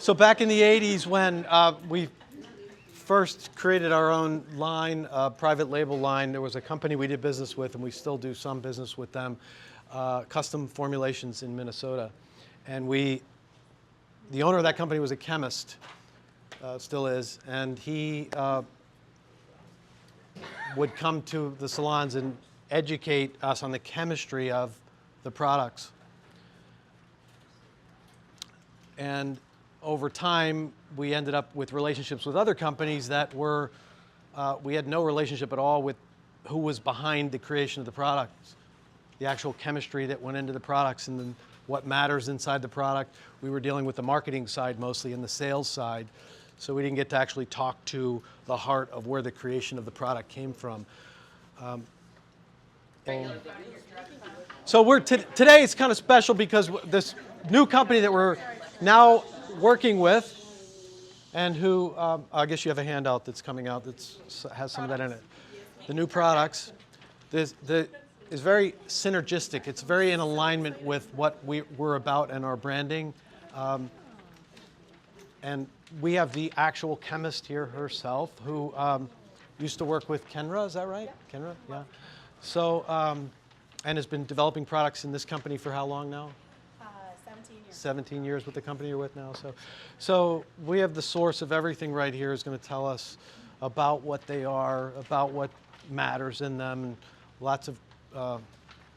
So back in the 80s when we first created our own line, private label line, there was a company we did business with, and we still do some business with them, Custom Formulations in Minnesota. And the owner of that company was a chemist, still is, and he would come to the salons and educate us on the chemistry of the products. And over time, we ended up with relationships with other companies that were, we had no relationship at all with who was behind the creation of the products, the actual chemistry that went into the products and then what matters inside the product. We were dealing with the marketing side mostly and the sales side, so we didn't get to actually talk to the heart of where the creation of the product came from. So today it's kind of special because this new company that we're now working with, and who, I guess you have a handout that's coming out that has some of that in it. The new products is very synergistic. It's very in alignment with what we're about and our branding. And we have the actual chemist here herself who used to work with Kenra, is that right? Yeah. Kenra, yeah. So, and has been developing products in this company for how long now? 17 years. 17 years with the company you're with now. So we have the source of everything right here is going to tell us about what they are, about what matters in them, and lots of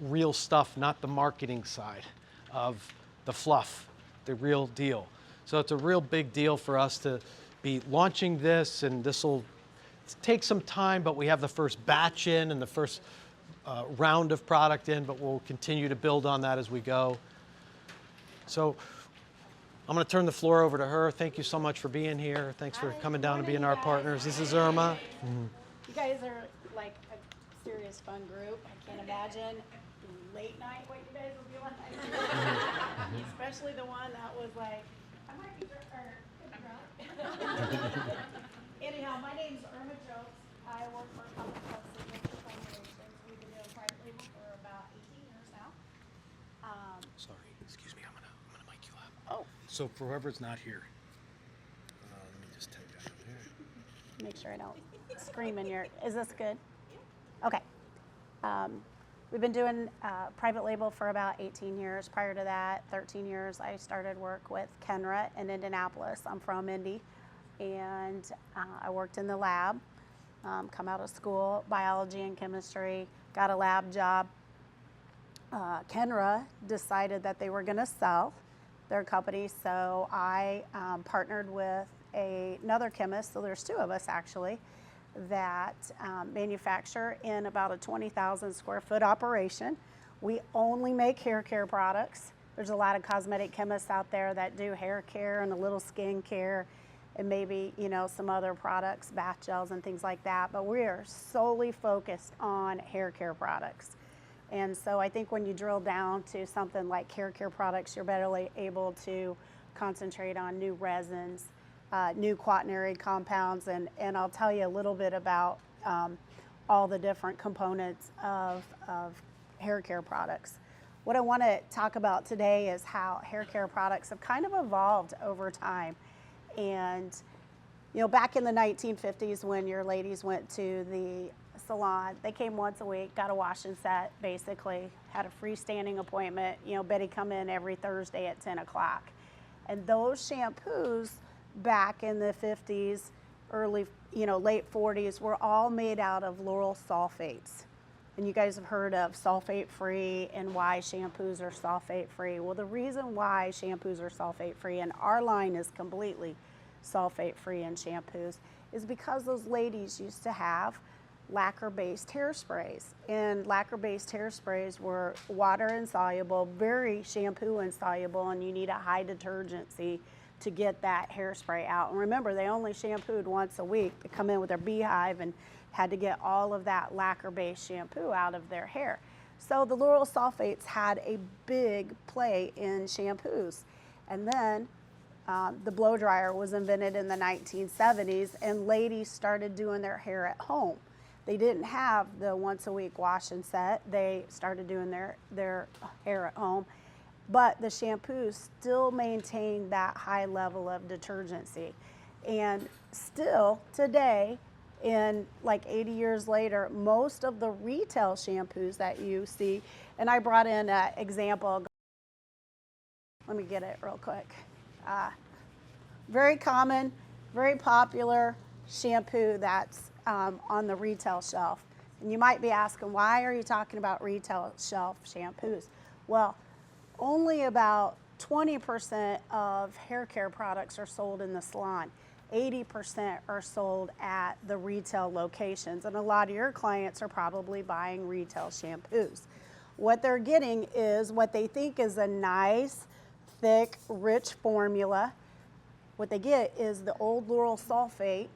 real stuff, not the marketing side of the fluff, the real deal. So it's a real big deal for us to be launching this, and this will take some time, but we have the first batch in and the first round of product in, but we'll continue to build on that as we go. So I'm going to turn the floor over to her. Thank you so much for being here. Thanks for coming down and being our partners. This is Irma. You guys are like a serious fun group. I can't imagine late night what you guys will be like. Especially the one that was like, I might be drunk. Anyhow, my name's Irma Jokes. I work for a company called Formulations. We've been doing private label for about 18 years now. Sorry, excuse me, I'm gonna mic you up. Oh. So for whoever's not here, let me just take that from here. Make sure I don't scream in your, is this good? Okay. We've been doing private label for about 18 years. Prior to that, 13 years, I started work with Kenra in Indianapolis. I'm from Indy, and I worked in the lab, come out of school, biology and chemistry, got a lab job. Kenra decided that they were going to sell their company, so I partnered with another chemist, so there's two of us actually, that manufacture in about a 20,000 square foot operation. We only make hair care products. There's a lot of cosmetic chemists out there that do hair care and a little skin care and maybe, you know, some other products, bath gels and things like that, but we are solely focused on hair care products. And so I think when you drill down to something like hair care products, you're better able to concentrate on new resins, new quaternary compounds, and I'll tell you a little bit about all the different components of hair care products. What I want to talk about today is how hair care products have kind of evolved over time. And you know, back in the 1950s when your ladies went to the salon, they came once a week, got a wash and set, basically had a freestanding appointment. You know, Betty come in every Thursday at 10 o'clock. And those shampoos back in the 50s, early, you know, late 40s were all made out of Laurel sulfates. And you guys have heard of sulfate-free and why shampoos are sulfate-free. Well, the reason why shampoos are sulfate-free, and our line is completely sulfate-free in shampoos, is because those ladies used to have lacquer-based hairsprays. And lacquer-based hairsprays were water insoluble, very shampoo insoluble, and you need a high detergency to get that hairspray out. And remember, they only shampooed once a week. They come in with their beehive and had to get all of that lacquer-based shampoo out of their hair. So the Laurel sulfates had a big play in shampoos. And then the blow dryer was invented in the 1970s, and ladies started doing their hair at home. They didn't have the once a week wash and set. They started doing their hair at home. but the shampoos still maintain that high level of detergency. And still today, in like 80 years later, most of the retail shampoos that you see, and I brought in an example, let me get it real quick. Very common, very popular shampoo that's on the retail shelf. And you might be asking, why are you talking about retail shelf shampoos? Well, only about 20% of hair care products are sold in the salon. 80% are sold at the retail locations. And a lot of your clients are probably buying retail shampoos. What they're getting is what they think is a nice, thick, rich formula. What they get is the old Laurel sulfate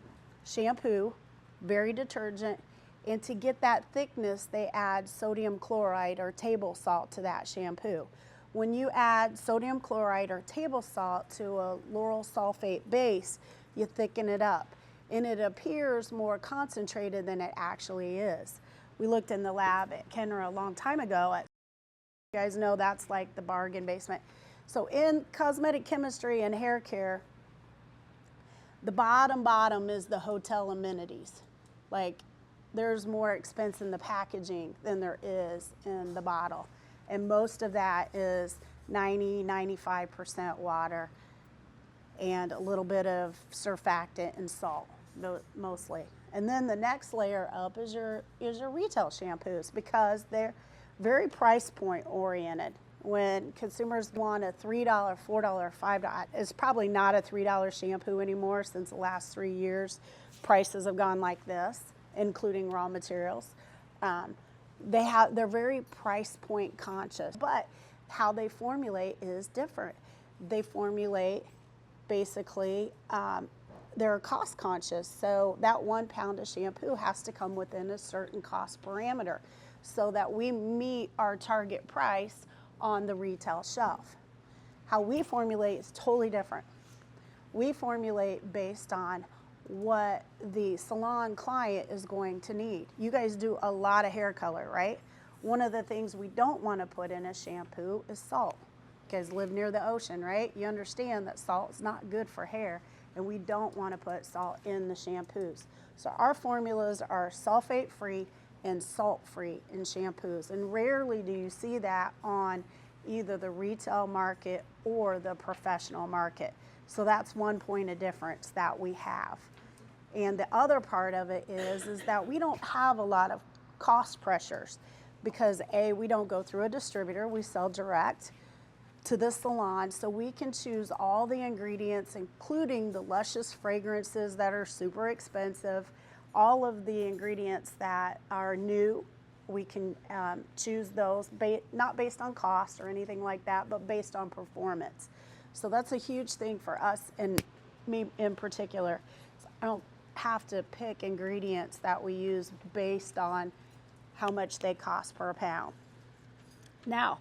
shampoo, very detergent, and to get that thickness, they add sodium chloride or table salt to that shampoo. When you add sodium chloride or table salt to a Laurel sulfate base, you thicken it up, and it appears more concentrated than it actually is. We looked in the lab at Kenra a long time ago. You guys know that's like the bargain basement. So in cosmetic chemistry and hair care, the bottom is the hotel amenities. Like, there's more expense in the packaging than there is in the bottle. And most of that is 95% water and a little bit of surfactant and salt, mostly. And then the next layer up is your retail shampoos, because they're very price point oriented. When consumers want a $3, $4, $5, it's probably not a $3 shampoo anymore. Since the last 3 years, prices have gone like this, including raw materials. They're very price point conscious, but how they formulate is different. They formulate basically, they're cost conscious. So that 1 pound of shampoo has to come within a certain cost parameter so that we meet our target price on the retail shelf. How we formulate is totally different. We formulate based on what the salon client is going to need. You guys do a lot of hair color, right? One of the things we don't want to put in a shampoo is salt. You guys live near the ocean, right? You understand that salt is not good for hair, and we don't want to put salt in the shampoos. So our formulas are sulfate-free and salt-free in shampoos, and rarely do you see that on either the retail market or the professional market. So that's one point of difference that we have. And the other part of it is that we don't have a lot of cost pressures because A, we don't go through a distributor, we sell direct to the salon, so we can choose all the ingredients, including the luscious fragrances that are super expensive, all of the ingredients that are new. We can choose those, not based on cost or anything like that, but based on performance. So that's a huge thing for us, and me in particular. I don't have to pick ingredients that we use based on how much they cost per pound. Now,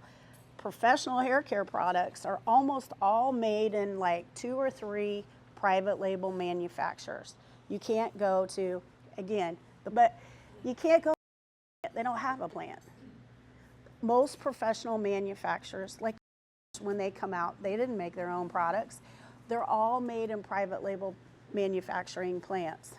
professional hair care products are almost all made in like 2 or 3 private label manufacturers. You can't go to, again, but you can't go, they don't have a plant. Most professional manufacturers, like when they come out, they didn't make their own products. They're all made in private label manufacturing plants.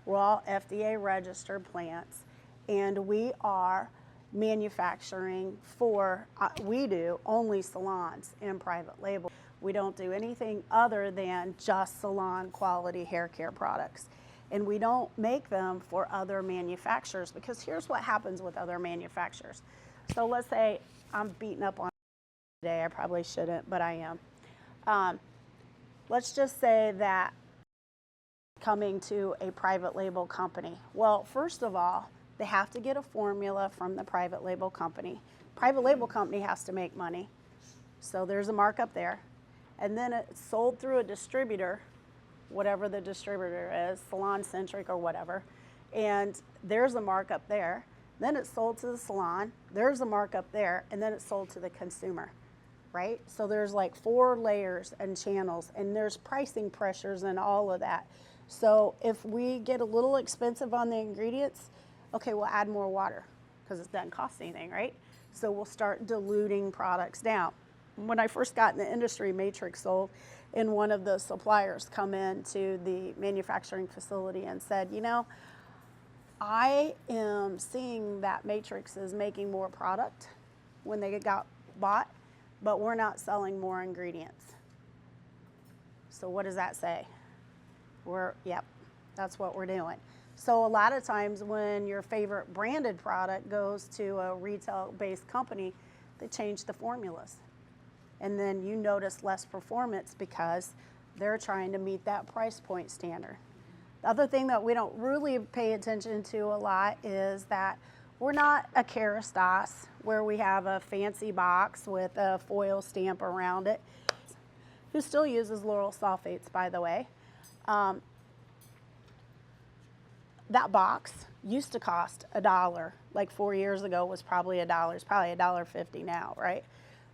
We're all FDA registered plants, and we are manufacturing for, we do only salons and private label. We don't do anything other than just salon quality hair care products. And we don't make them for other manufacturers, because here's what happens with other manufacturers. So let's say I'm beating up on today, I probably shouldn't, but I am. Let's just say that coming to a private label company. Well, first of all, they have to get a formula from the private label company. Private label company has to make money, so there's a markup there. And then it's sold through a distributor, whatever the distributor is, Salon Centric or whatever, and there's a markup there. Then it's sold to the salon, there's a markup there, and then it's sold to the consumer, right? So there's like 4 layers and channels, and there's pricing pressures and all of that. So if we get a little expensive on the ingredients, okay, we'll add more water because it doesn't cost anything, right? So we'll start diluting products down. when I first got in the industry, Matrix sold, and one of the suppliers come into the manufacturing facility and said, you know, I am seeing that Matrix is making more product when they got bought, but we're not selling more ingredients. So what does that say? Yep, that's what we're doing. So a lot of times when your favorite branded product goes to a retail-based company, they change the formulas. And then you notice less performance because they're trying to meet that price point standard. The other thing that we don't really pay attention to a lot is that we're not a Kerastase where we have a fancy box with a foil stamp around it, who still uses Laurel sulfates, by the way. That box used to cost $1. Like 4 years ago was probably $1. It's probably $1.50 now, right?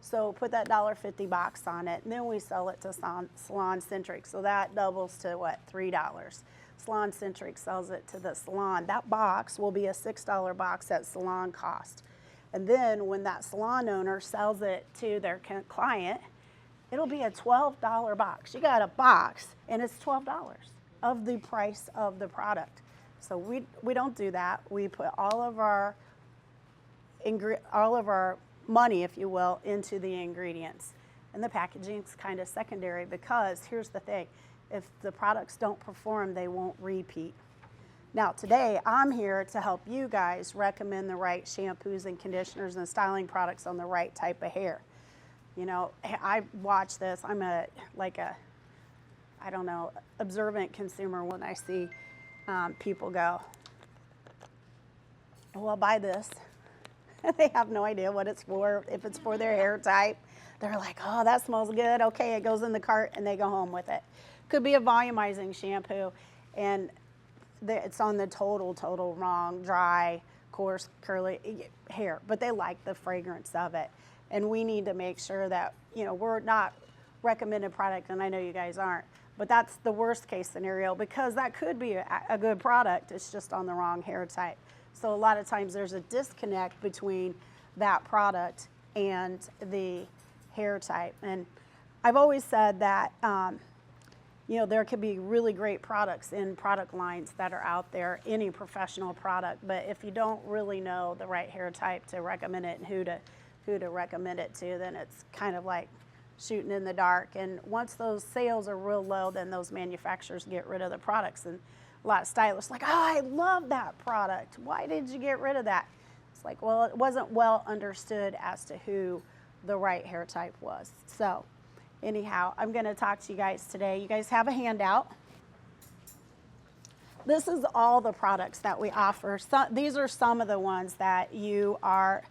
So put that $1.50 box on it, and then we sell it to Salon Centric. So that doubles to what, $3. Salon Centric sells it to the salon. That box will be a $6 box at salon cost. And then when that salon owner sells it to their client, it'll be a $12 box. You got a box, and it's $12 of the price of the product. So we don't do that. We put all of our money, if you will, into the ingredients. And the packaging is kind of secondary because here's the thing. If the products don't perform, they won't repeat. Now today, I'm here to help you guys recommend the right shampoos and conditioners and styling products on the right type of hair. You know, I watch this. I'm I don't know, observant consumer when I see people go, well, I'll buy this. They have no idea what it's for, if it's for their hair type. They're like, oh, that smells good. Okay, it goes in the cart, and they go home with it. Could be a volumizing shampoo, and it's on the total wrong, dry, coarse, curly hair, but they like the fragrance of it. And we need to make sure that, you know, we're not recommended product, and I know you guys aren't, but that's the worst case scenario because that could be a good product. It's just on the wrong hair type. So a lot of times there's a disconnect between that product and the hair type. And I've always said that, you know, there could be really great products in product lines that are out there, any professional product, but if you don't really know the right hair type to recommend it and who to recommend it to, then it's kind of like shooting in the dark. And once those sales are real low, then those manufacturers get rid of the products. And a lot of stylists are like, oh, I love that product. Why did you get rid of that? It's like, well, it wasn't well understood as to who the right hair type was. So anyhow, I'm going to talk to you guys today. You guys have a handout. This is all the products that we offer. So, these are some of the ones that you are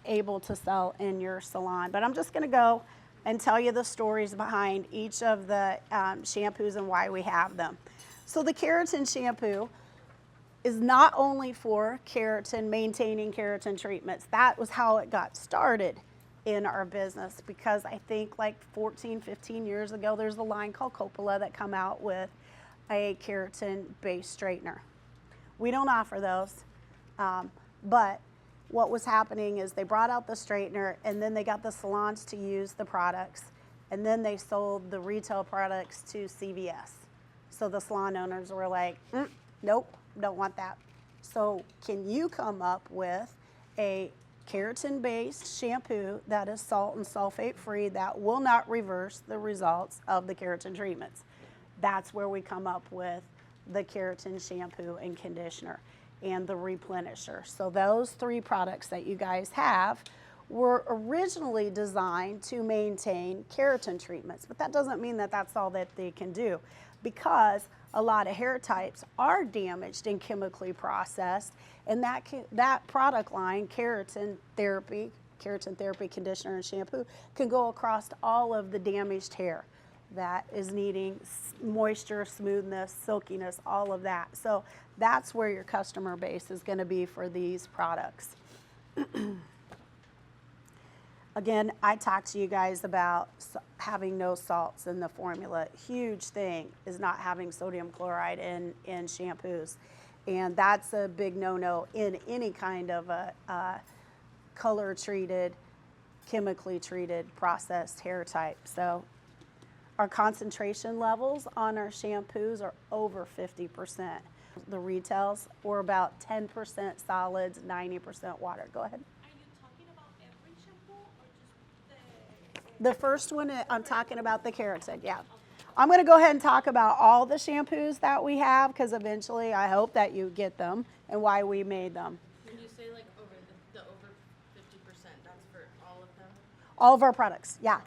able to sell in your salon. But I'm just going to go and tell you the stories behind each of the shampoos and why we have them. So the keratin shampoo is not only for keratin, maintaining keratin treatments. That was how it got started in our business because I think like 14, 15 years ago, there's a line called Coppola that come out with a keratin-based straightener. We don't offer those, but what was happening is they brought out the straightener and then they got the salons to use the products and then they sold the retail products to CVS. So the salon owners were like, nope, don't want that. So can you come up with a keratin-based shampoo that is salt and sulfate free that will not reverse the results of the keratin treatments? That's where we come up with the keratin shampoo and conditioner and the replenisher. So those three products that you guys have were originally designed to maintain keratin treatments, but that doesn't mean that that's all that they can do because a lot of hair types are damaged and chemically processed, and that product line, keratin therapy conditioner and shampoo, can go across all of the damaged hair that is needing moisture, smoothness, silkiness, all of that. So that's where your customer base is going to be for these products. Again, I talked to you guys about having no salts in the formula. Huge thing is not having sodium chloride in shampoos. And that's a big no-no in any kind of a color-treated chemically treated processed hair type. So our concentration levels on our shampoos are over 50%. The retails were about 10% solids, 90% water. Go ahead. Are you talking about every shampoo or just The first one, I'm talking about the keratin, yeah. I'm going to go ahead and talk about all the shampoos that we have because eventually I hope that you get them and why we made them. when you say like over the over 50%, that's for all of them? All of our products, yeah.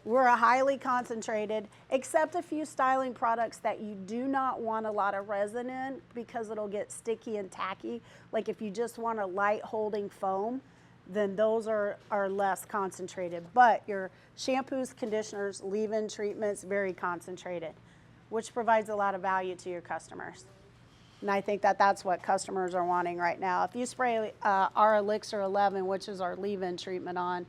We're a highly concentrated, except a few styling products that you do not want a lot of resin in because it'll get sticky and tacky. Like if you just want a light holding foam, then those are less concentrated. But your shampoos, conditioners, leave-in treatments, very concentrated, which provides a lot of value to your customers. And I think that that's what customers are wanting right now. If you spray our Elixir 11, which is our leave-in treatment on,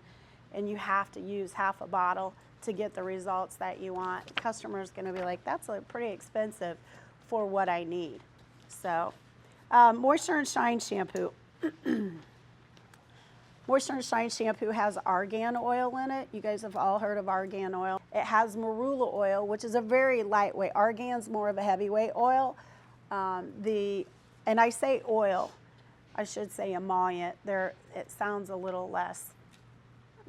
and you have to use half a bottle to get the results that you want, customers going to be like, that's pretty expensive for what I need. So, Moisture and Shine shampoo. Moisture and Shine shampoo has argan oil in it. You guys have all heard of argan oil. It has marula oil, which is a very lightweight. Argan's more of a heavyweight oil. And I say oil, I should say emollient. It sounds a little less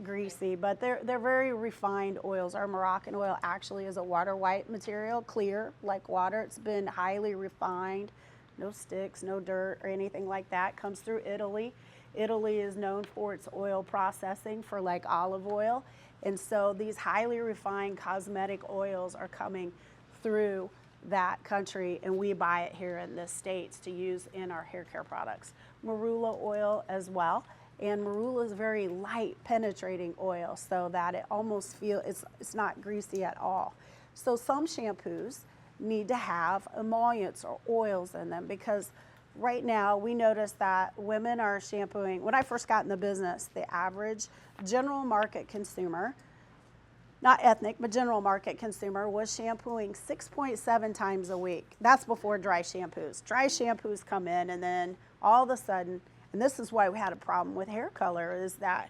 greasy, but they're very refined oils. Our Moroccan oil actually is a water white material, clear like water. It's been highly refined, no sticks, no dirt or anything like that. Comes through Italy. Italy is known for its oil processing for like olive oil. And so these highly refined cosmetic oils are coming through that country, and we buy it here in the States to use in our hair care products. Marula oil as well. And marula is very light penetrating oil so that it almost it's not greasy at all. So some shampoos need to have emollients or oils in them because right now we notice that women are shampooing. When I first got in the business, the average general market consumer, not ethnic, but general market consumer, was shampooing 6.7 times a week. That's before dry shampoos. Dry shampoos come in and then all of a sudden, and this is why we had a problem with hair color, is that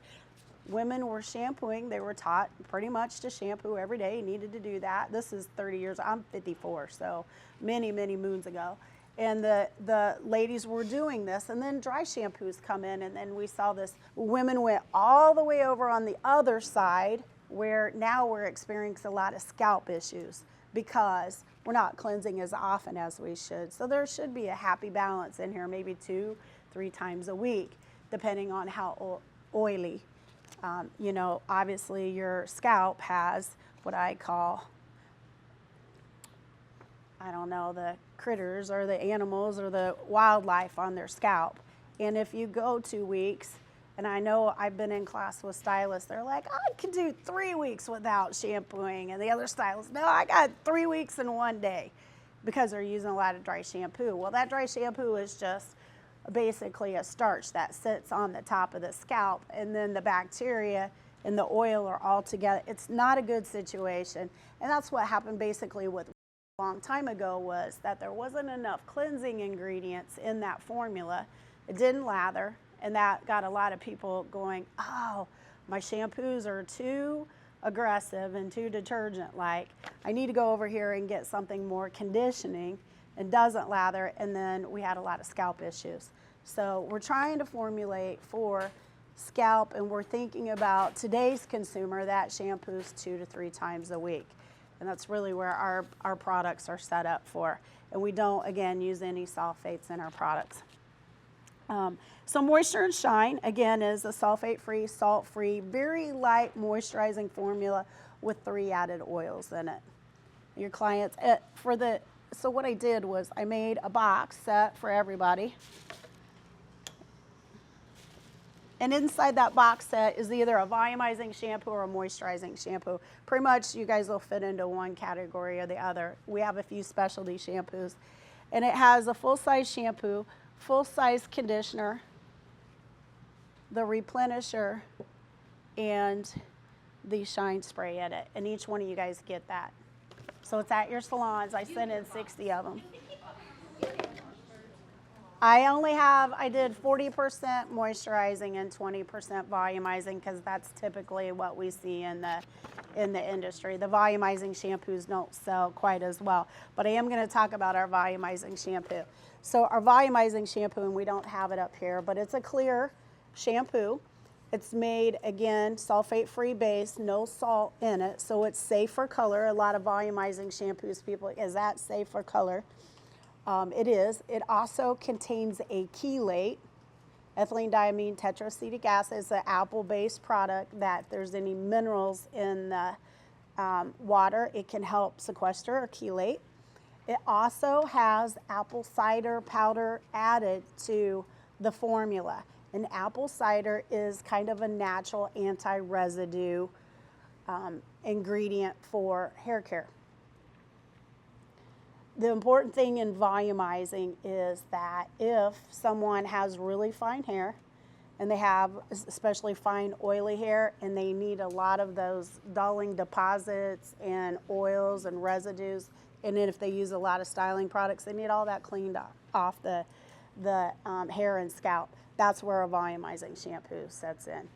women were shampooing. They were taught pretty much to shampoo every day. You needed to do that. This is 30 years. I'm 54, so many, many moons ago. And the ladies were doing this, and then dry shampoos come in, and then we saw this. Women went all the way over on the other side, where now we're experiencing a lot of scalp issues because we're not cleansing as often as we should. So there should be a happy balance in here, maybe 2-3 times a week, depending on how oily. You know, obviously your scalp has what I call, I don't know, the critters or the animals or the wildlife on their scalp. And if you go 2 weeks, and I know I've been in class with stylists, they're like, I could do 3 weeks without shampooing. And the other stylists, no, I got 3 weeks in 1 day because they're using a lot of dry shampoo. Well, that dry shampoo is just basically a starch that sits on the top of the scalp, and then the bacteria and the oil are all together. It's not a good situation. And that's what happened basically with a long time ago, was that there wasn't enough cleansing ingredients in that formula. It didn't lather, and that got a lot of people going, oh, my shampoos are too aggressive and too detergent-like. I need to go over here and get something more conditioning and doesn't lather, and then we had a lot of scalp issues. So we're trying to formulate for scalp, and we're thinking about today's consumer that shampoos 2 to 3 times a week. And that's really where our products are set up for. And we don't, again, use any sulfates in our products. So Moisture and Shine, again, is a sulfate-free, salt-free, very light moisturizing formula with 3 added oils in it. Your clients, so what I did was I made a box set for everybody. And inside that box set is either a volumizing shampoo or a moisturizing shampoo. Pretty much you guys will fit into one category or the other. We have a few specialty shampoos. And it has a full-size shampoo, full-size conditioner, the replenisher, and the shine spray in it. And each one of you guys get that. So it's at your salons. I sent in 60 of them. I did 40% moisturizing and 20% volumizing because that's typically what we see in the industry. The volumizing shampoos don't sell quite as well, but I am going to talk about our volumizing shampoo. So our volumizing shampoo, and we don't have it up here, but it's a clear shampoo. It's made, again, sulfate-free base, no salt in it, so it's safe for color. A lot of volumizing shampoos, people, is that safe for color? It is. It also contains a chelate, ethylene diamine tetraacetic acid. It's an apple-based product that if there's any minerals in the water, it can help sequester or chelate. It also has apple cider powder added to the formula. And apple cider is kind of a natural anti-residue ingredient for hair care. The important thing in volumizing is that if someone has really fine hair, and they have especially fine oily hair, and they need a lot of those dulling deposits and oils and residues, and then if they use a lot of styling products, they need all that cleaned off the hair and scalp. That's where a volumizing shampoo sets in.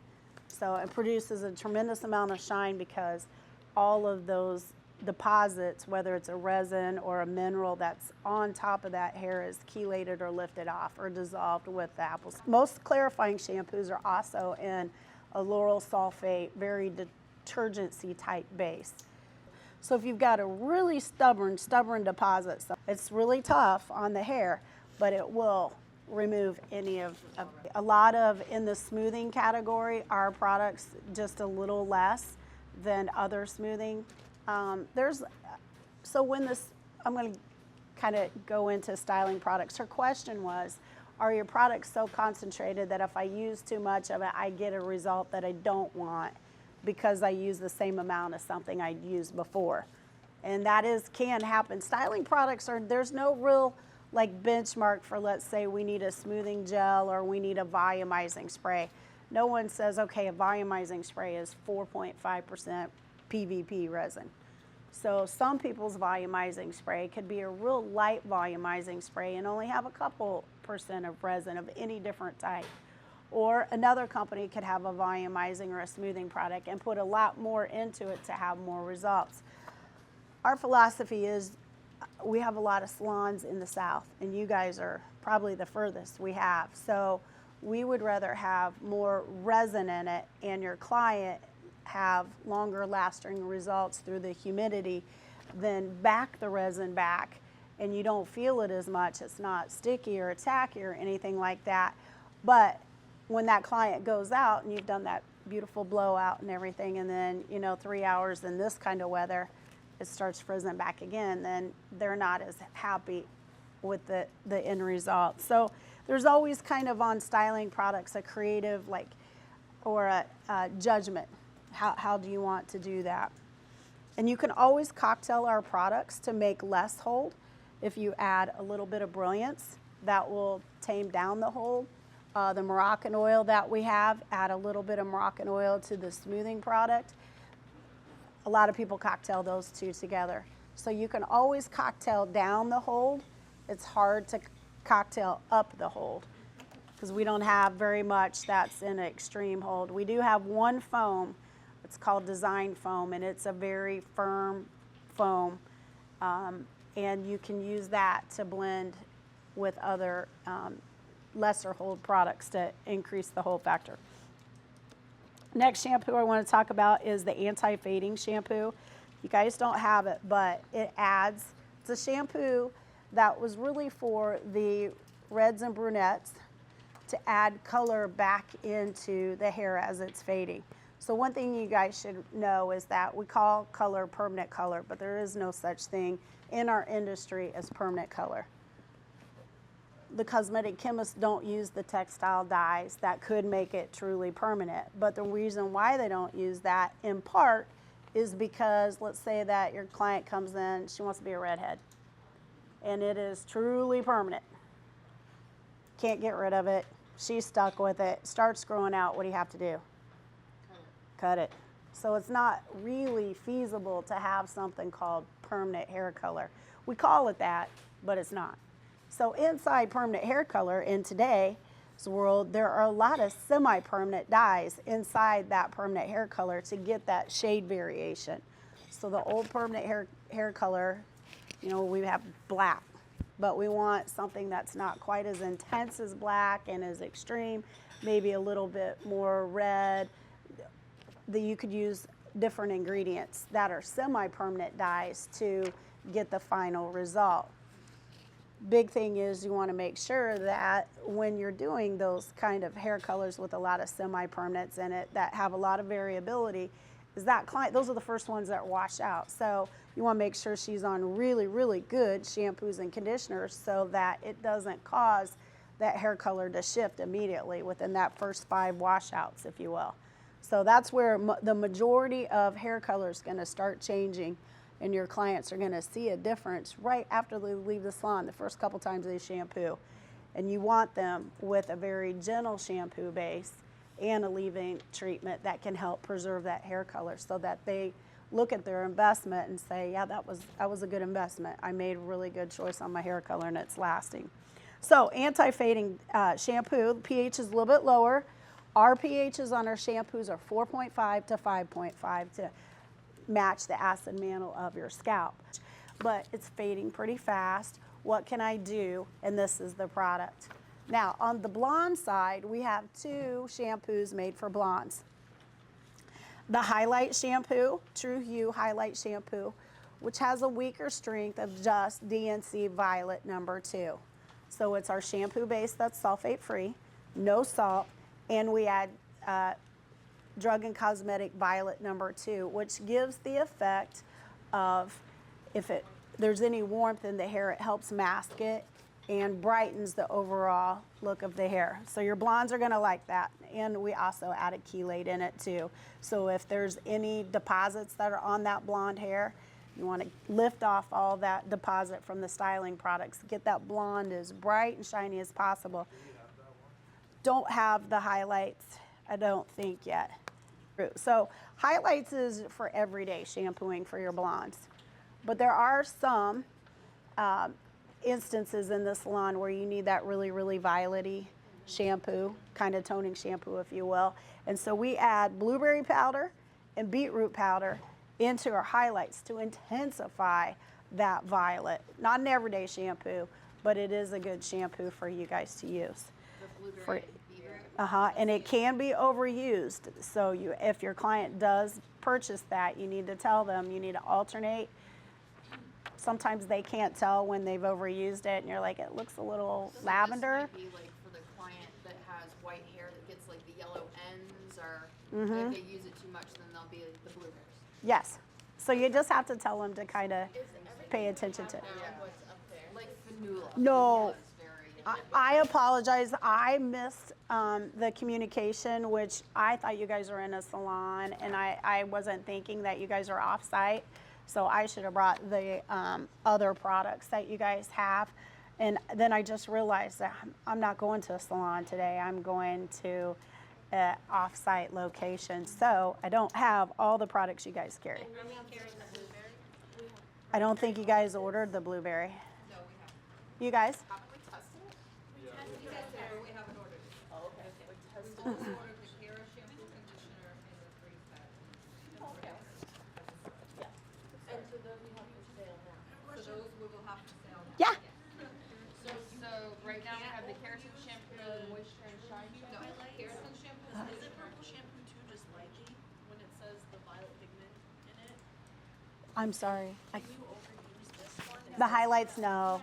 So it produces a tremendous amount of shine because all of those deposits, whether it's a resin or a mineral that's on top of that hair, is chelated or lifted off or dissolved with the apples. Most clarifying shampoos are also in a Laurel sulfate, very detergency type base. So if you've got a really stubborn deposit, so it's really tough on the hair, but it will remove any of a lot of, in the smoothing category, our products just a little less than other smoothing. So when this, I'm going to kind of go into styling products. Her question was, are your products so concentrated that if I use too much of it, I get a result that I don't want because I use the same amount of something I'd used before? And that can happen. Styling products there's no real like benchmark for, let's say we need a smoothing gel or we need a volumizing spray. No one says, okay, a volumizing spray is 4.5% PVP resin. So some people's volumizing spray could be a real light volumizing spray and only have a couple % of resin of any different type. Or another company could have a volumizing or a smoothing product and put a lot more into it to have more results. Our philosophy is we have a lot of salons in the South, and you guys are probably the furthest we have. So we would rather have more resin in it and your client have longer lasting results through the humidity than back the resin back and you don't feel it as much. It's not sticky or tacky or anything like that. But when that client goes out and you've done that beautiful blowout and everything, and then 3 hours in this kind of weather, it starts frizzing back again, then they're not as happy with the end result. So there's always kind of on styling products a creative or a judgment. How do you want to do that? And you can always cocktail our products to make less hold. If you add a little bit of brilliance, that will tame down the hold. The Moroccan oil that we have, add a little bit of Moroccan oil to the smoothing product. A lot of people cocktail those two together. So you can always cocktail down the hold. It's hard to cocktail up the hold because we don't have very much that's in an extreme hold. We do have one foam. It's called design foam, and it's a very firm foam. And you can use that to blend with other lesser hold products to increase the hold factor. Next shampoo I want to talk about is the anti-fading shampoo. You guys don't have it, but it's a shampoo that was really for the reds and brunettes to add color back into the hair as it's fading. So one thing you guys should know is that we call color permanent color, but there is no such thing in our industry as permanent color. The cosmetic chemists don't use the textile dyes that could make it truly permanent. But the reason why they don't use that, in part, is because let's say that your client comes in, she wants to be a redhead, and it is truly permanent. Can't get rid of it. She's stuck with it. Starts growing out. What do you have to do? Cut it. So it's not really feasible to have something called permanent hair color. We call it that, but it's not. So inside permanent hair color in today's world, there are a lot of semi-permanent dyes inside that permanent hair color to get that shade variation. So the old permanent hair color, you know, we have black, but we want something that's not quite as intense as black and as extreme, maybe a little bit more red. That you could use different ingredients that are semi-permanent dyes to get the final result. Big thing is you want to make sure that when you're doing those kind of hair colors with a lot of semi-permanents in it that have a lot of variability, is that client, those are the first ones that wash out. So you want to make sure she's on really, really good shampoos and conditioners so that it doesn't cause that hair color to shift immediately within that first 5 washouts, if you will. So that's where the majority of hair color is going to start changing, and your clients are going to see a difference right after they leave the salon, the first couple times they shampoo. And you want them with a very gentle shampoo base and a leave-in treatment that can help preserve that hair color so that they look at their investment and say, yeah, that was a good investment. I made a really good choice on my hair color and it's lasting. So anti-fading shampoo, the pH is a little bit lower. Our pHs on our shampoos are 4.5 to 5.5 to match the acid mantle of your scalp. But it's fading pretty fast. What can I do? And this is the product. Now, on the blonde side, we have 2 shampoos made for blondes. The Highlight Shampoo, True Hue Highlight Shampoo, which has a weaker strength of just DNC Violet number 2. So it's our shampoo base that's sulfate-free, no salt, and we add Drug and Cosmetic Violet number 2, which gives the effect of if there's any warmth in the hair, it helps mask it and brightens the overall look of the hair. So your blondes are gonna like that. And we also added chelate in it too. So if there's any deposits that are on that blonde hair, you wanna lift off all that deposit from the styling products. Get that blonde as bright and shiny as possible. Don't have the highlights, I don't think yet. So highlights is for everyday shampooing for your blondes. But there are some instances in the salon where you need that really, really violet-y shampoo, kind of toning shampoo, if you will. And so we add blueberry powder and beetroot powder into our highlights to intensify that violet. Not an everyday shampoo, but it is a good shampoo for you guys to use. The blueberry and beetroot. And it can be overused. So if your client does purchase that, you need to tell them you need to alternate. Sometimes they can't tell when they've overused it, and you're like, it looks a little So lavender. This might be like for the client that has white hair that gets like the yellow ends, or if they use it too much, then they'll be the blueberries. Yes. So you just have to tell them to kind of Is everything pay we attention have to. now what's up there? Like vanilla. No. Vanilla is very I apologize. I missed the communication, which I thought you guys were in a salon, and I wasn't thinking that you guys are off-site. So I should have brought the other products that you guys have. And then I just realized that I'm not going to a salon today. I'm going to an off-site location. So I don't have all the products you guys carry. Are we carrying the blueberry? I don't think you guys ordered the blueberry. No, we haven't. You guys? Haven't we tested it? We tested it, but we haven't ordered it. Oh, okay. We tested it. Ordered the hair shampoo, conditioner, and the free pad. Okay. And so those we have for sale now. So those we will have to sell now. Yeah. So right now we have the keratin shampoo, the moisture and shine No, shampoo. keratin shampoo, is it purple shampoo too, just lightly, when it says the violet pigment in it? I'm sorry. Can you overuse this one? The highlights, no.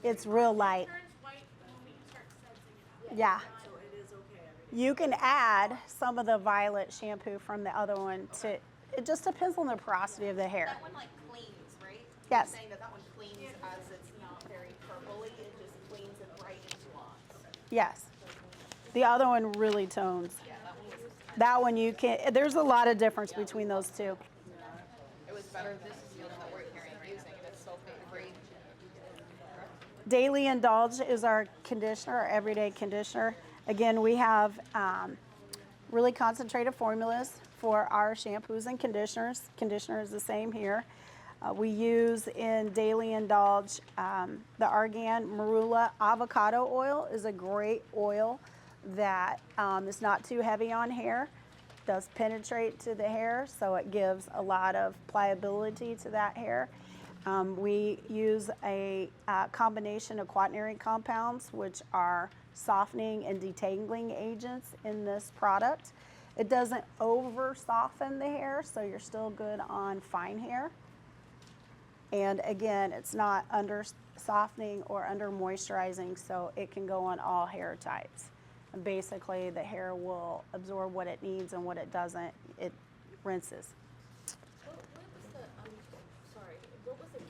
It's real light. Turns white when we start sensing it out. Yeah. So it is okay. You can add some of the violet shampoo from the other one to, it just depends on the porosity of the hair. That one like cleans, right? Yes. You're saying that one cleans as it's not very purpley, it just cleans and brightens blondes. Yes. The other one really tones. Yeah, that one was, That one you can, there's a lot of difference between those two. it was better, this is the one that we're carrying using, and it's sulfate free. Daily Indulge is our conditioner, our everyday conditioner. Again, we have really concentrated formulas for our shampoos and conditioners. Conditioner is the same here. We use in Daily Indulge the Argan Marula avocado oil is a great oil that is not too heavy on hair, does penetrate to the hair, so it gives a lot of pliability to that hair. We use a combination of quaternary compounds, which are softening and detangling agents in this product. It doesn't over soften the hair, so you're still good on fine hair. And again, it's not under softening or under moisturizing, so it can go on all hair types. And basically, the hair will absorb what it needs, and what it doesn't, it rinses. What was the ketone?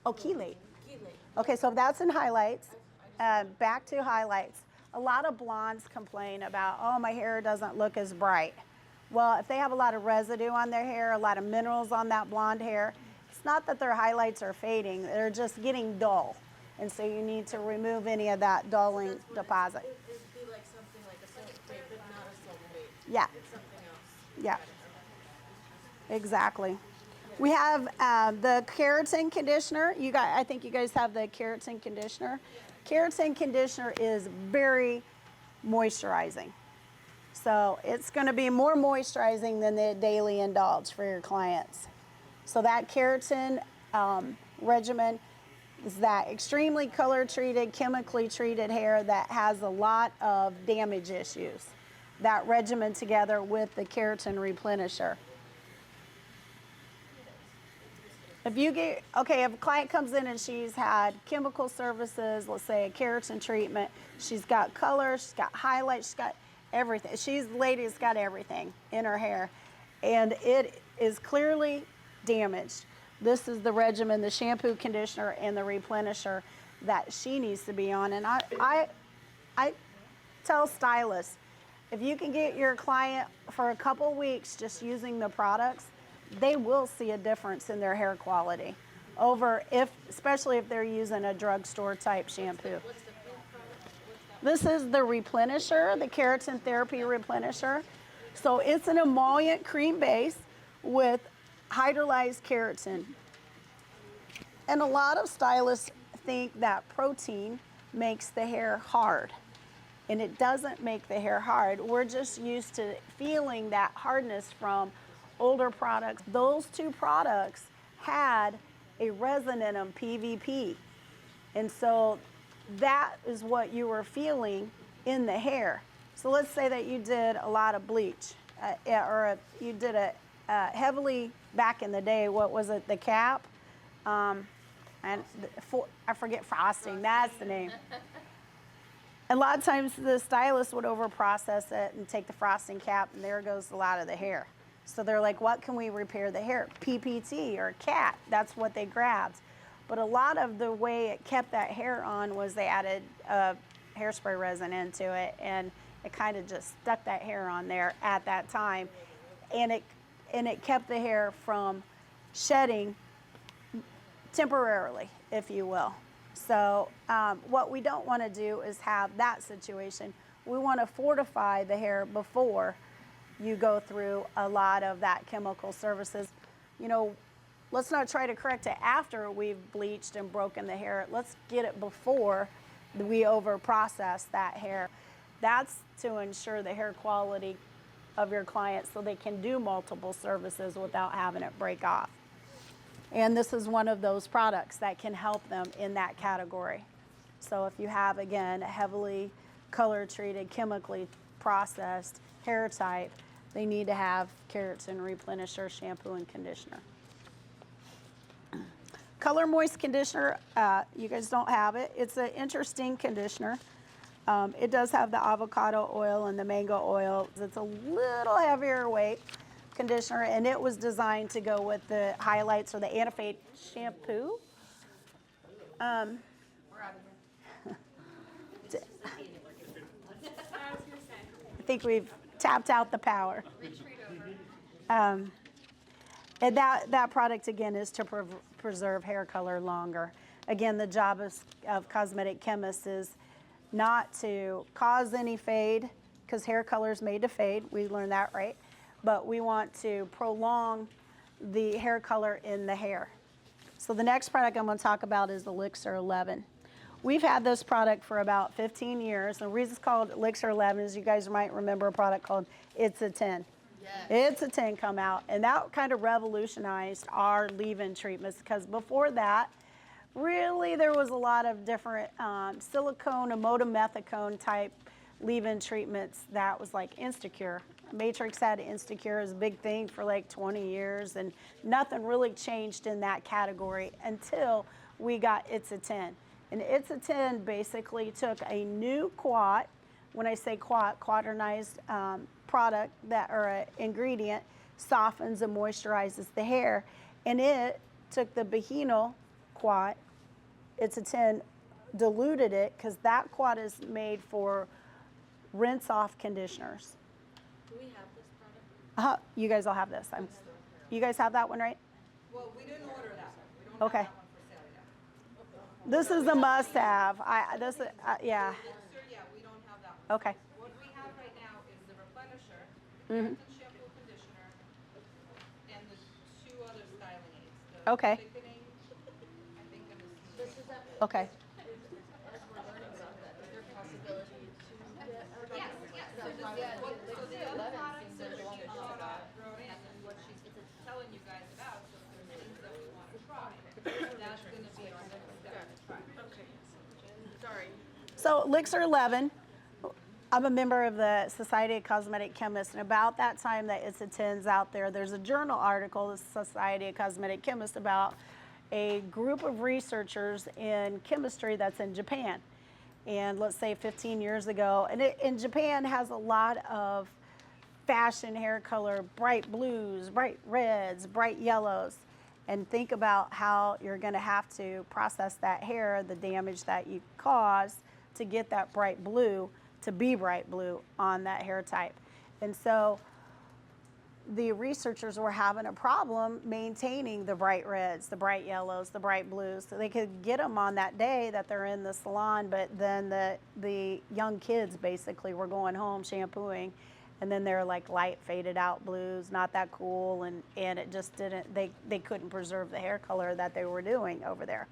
Oh, chelate. Chelate. Okay, so that's in highlights. Back to highlights. A lot of blondes complain about, oh, my hair doesn't look as bright. Well, if they have a lot of residue on their hair, a lot of minerals on that blonde hair, it's not that their highlights are fading, they're just getting dull. And so you need to remove any of that dulling deposit. It'd be like something like a sulfate, but not a sulfate. Yeah. It's something else. Yeah. Exactly. We have the keratin conditioner. I think you guys have the keratin conditioner. Keratin conditioner is very moisturizing. So it's going to be more moisturizing than the Daily Indulge for your clients. So that keratin regimen is that extremely color treated, chemically treated hair that has a lot of damage issues. That regimen together with the keratin replenisher. If a client comes in and she's had chemical services, let's say a keratin treatment, she's got color, she's got highlights, she's got everything. The lady's got everything in her hair, and it is clearly damaged. This is the regimen, the shampoo, conditioner, and the replenisher that she needs to be on. And I tell stylists, if you can get your client for a couple weeks just using the products, they will see a difference in their hair quality especially if they're using a drugstore type shampoo. What's the pink product? This is the replenisher, the keratin therapy replenisher. So it's an emollient cream base with hydrolyzed keratin. And a lot of stylists think that protein makes the hair hard. And it doesn't make the hair hard. We're just used to feeling that hardness from older products. Those two products had a resin in them, PVP. And so that is what you were feeling in the hair. So let's say that you did a lot of bleach, you did a heavily, back in the day, what was it, the cap? I forget, frosting, that's the name. A lot of times the stylist would over-process it and take the frosting cap, and there goes a lot of the hair. So they're like, what can we repair the hair? PPT or CAT, that's what they grabbed. But a lot of the way it kept that hair on was they added hairspray resin into it, and it kind of just stuck that hair on there at that time. And it kept the hair from shedding temporarily, if you will. So what we don't want to do is have that situation. We want to fortify the hair before you go through a lot of that chemical services. You know, let's not try to correct it after we've bleached and broken the hair. Let's get it before we over-process that hair. That's to ensure the hair quality of your clients so they can do multiple services without having it break off. And this is one of those products that can help them in that category. So if you have, again, a heavily color-treated, chemically processed hair type, they need to have keratin replenisher, shampoo, and conditioner. Color Moist conditioner, you guys don't have it. It's an interesting conditioner. It does have the avocado oil and the mango oil. It's a little heavier weight conditioner, and it was designed to go with the highlights or the anti-fade shampoo. We're out of here. I think we've tapped out the power. Retreat over. And that product, again, is to preserve hair color longer. Again, the job of cosmetic chemists is not to cause any fade, because hair color is made to fade. We learned that, right? But we want to prolong the hair color in the hair. So the next product I'm going to talk about is Elixir 11. We've had this product for about 15 years. The reason it's called Elixir 11 is you guys might remember a product called It's a 10. Yes. It's a 10 come out, and that kind of revolutionized our leave-in treatments, because before that, really there was a lot of different silicone and motomethicone type leave-in treatments that was like Instacure. Matrix had Instacure as a big thing for like 20 years, and nothing really changed in that category until we got It's a 10. And It's a 10 basically took a new quat, when I say quat, quaternized product that, or an ingredient, softens and moisturizes the hair, and it took the Behinal quat, It's a 10, diluted it, because that quat is made for rinse off conditioners. Do we have this product? You guys all have this. You guys have that one, right? Well, we didn't order that one. We don't Okay. have that one for sale yet. This is a must-have. Yeah. Sure, yeah, we don't have that one. Okay. What we have right now is the replenisher, Mm-hmm. the shampoo conditioner, and the two other styling aids. The Okay. thickening, I think, and the smoothing. Okay. Yes, yes. So the other products that she brought in, and what she's telling you guys about, so if there's things that we want to try, that's gonna be our next step to try. Okay. Sorry. So Elixir 11, I'm a member of the Society of Cosmetic Chemists, and about that time that It's a 10's out there, there's a journal article, the Society of Cosmetic Chemists, about a group of researchers in chemistry that's in Japan. And let's say 15 years ago, and Japan has a lot of fashion hair color, bright blues, bright reds, bright yellows. And think about how you're going to have to process that hair, the damage that you cause to get that bright blue to be bright blue on that hair type. And so the researchers were having a problem maintaining the bright reds, the bright yellows, the bright blues. So they could get them on that day that they're in the salon, but then the young kids basically were going home shampooing, and then they're like light faded out blues, not that cool, and it just didn't, they couldn't preserve the hair color that they were doing over there.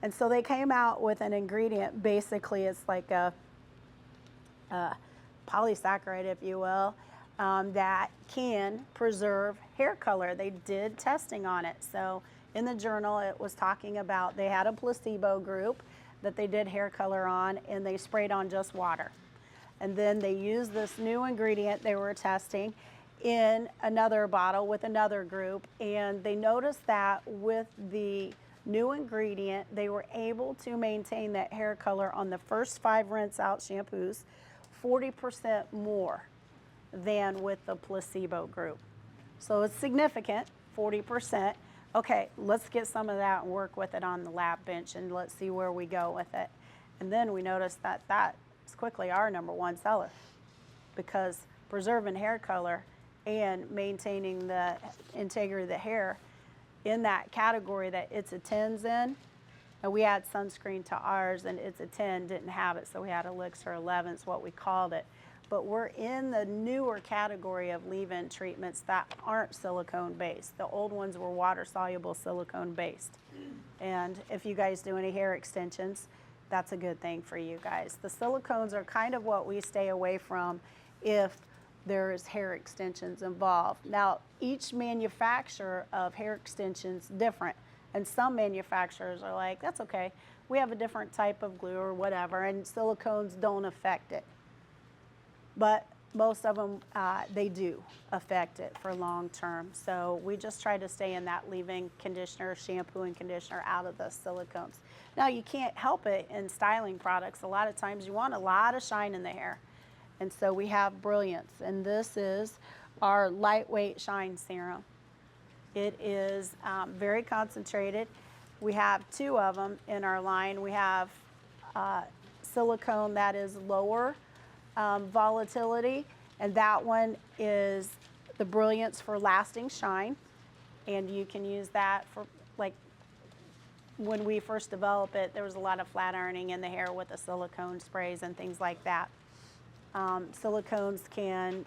And so they came out with an ingredient, basically it's like a polysaccharide, if you will, that can preserve hair color. They did testing on it. So in the journal, it was talking about, they had a placebo group that they did hair color on, and they sprayed on just water. And then they used this new ingredient they were testing in another bottle with another group, and they noticed that with the new ingredient, they were able to maintain that hair color on the first 5 rinse out shampoos 40% more than with the placebo group. So it's significant, 40%. Okay, let's get some of that and work with it on the lab bench, and let's see where we go with it. And then we noticed that that is quickly our #1 seller, because preserving hair color and maintaining the integrity of the hair in that category that It's a 10's in. And we add sunscreen to ours, and It's a 10 didn't have it, so we had Elixir 11 is what we called it. But we're in the newer category of leave-in treatments that aren't silicone-based. The old ones were water-soluble silicone-based. And if you guys do any hair extensions, that's a good thing for you guys. The silicones are kind of what we stay away from if there's hair extensions involved. Now, each manufacturer of hair extensions different. And some manufacturers are like, that's okay, we have a different type of glue or whatever, and silicones don't affect it. But most of them, they do affect it for long term. So we just try to stay in that leave-in conditioner, shampoo and conditioner out of the silicones. Now, you can't help it in styling products. A lot of times you want a lot of shine in the hair. And so we have Brilliance, and this is our lightweight shine serum. It is very concentrated. We have 2 of them in our line. We have silicone that is lower volatility, and that one is the Brilliance for lasting shine. And you can use that for, like, when we first developed it, there was a lot of flat ironing in the hair with the silicone sprays and things like that. Silicones can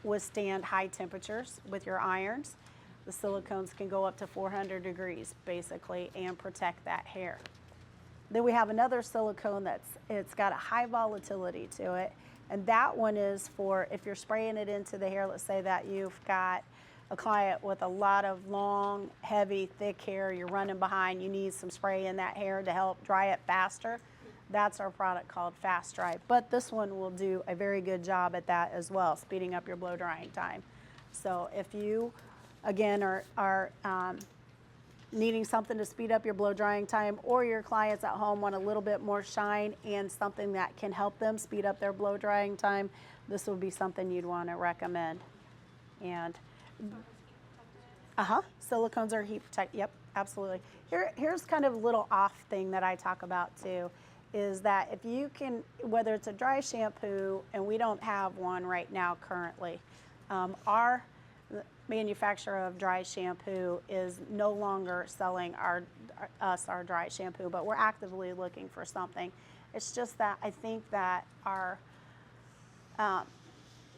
withstand high temperatures with your irons. The silicones can go up to 400 degrees basically and protect that hair. Then we have another silicone it's got a high volatility to it, and that one is for if you're spraying it into the hair. Let's say that you've got a client with a lot of long, heavy, thick hair, you're running behind, you need some spray in that hair to help dry it faster. That's our product called Fast Dry. But this one will do a very good job at that as well, speeding up your blow drying time. So if you, again, are needing something to speed up your blow drying time, or your clients at home want a little bit more shine and something that can help them speed up their blow drying time, this would be something you'd want to recommend. And silicones are heat protect. Yep, absolutely. Here's kind of a little off thing that I talk about too, is that if you can, whether it's a dry shampoo, and we don't have one right now currently, our manufacturer of dry shampoo is no longer selling our dry shampoo, but we're actively looking for something. It's just that I think that our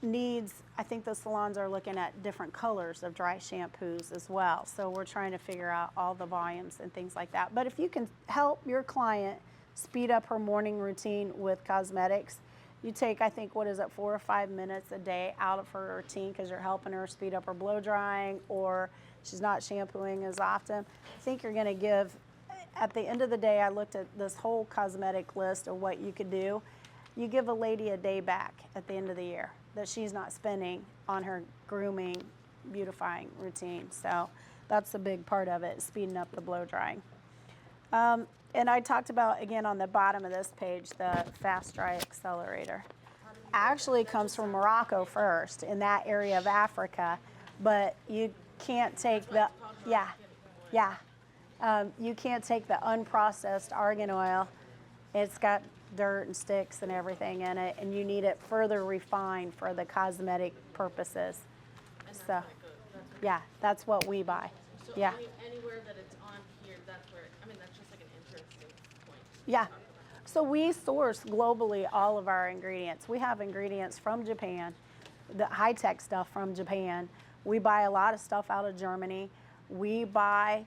needs, I think the salons are looking at different colors of dry shampoos as well. So we're trying to figure out all the volumes and things like that. But if you can help your client speed up her morning routine with cosmetics, you take, I think, 4 or 5 minutes a day out of her routine because you're helping her speed up her blow drying, or she's not shampooing as often. I think you're going to give, at the end of the day, I looked at this whole cosmetic list of what you could do. You give a lady a day back at the end of the year that she's not spending on her grooming, beautifying routine. So that's a big part of it, speeding up the blow drying. And I talked about, again, on the bottom of this page, the Fast Dry Accelerator. Actually comes from Morocco first, in that area of Africa, but you can't take the, you can't take the unprocessed argan oil. It's got dirt and sticks and everything in it, and you need it further refined for the cosmetic purposes. So, yeah, that's what we buy. So Yeah. anywhere that it's on here, that's where, I mean, that's just like an interesting point. Yeah. So we source globally all of our ingredients. We have ingredients from Japan, the high-tech stuff from Japan. We buy a lot of stuff out of Germany. We buy,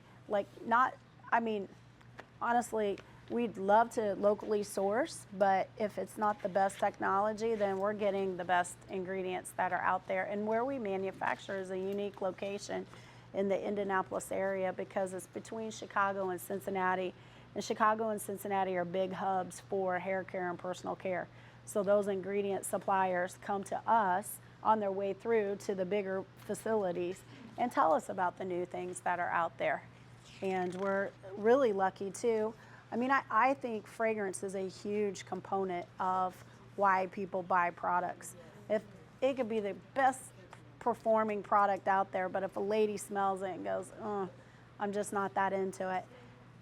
honestly, we'd love to locally source, but if it's not the best technology, then we're getting the best ingredients that are out there. And where we manufacture is a unique location in the Indianapolis area because it's between Chicago and Cincinnati. And Chicago and Cincinnati are big hubs for hair care and personal care. So those ingredient suppliers come to us on their way through to the bigger facilities and tell us about the new things that are out there. And we're really lucky too. I mean, I think fragrance is a huge component of why people buy products. If it could be the best performing product out there, but if a lady smells it and goes, I'm just not that into it,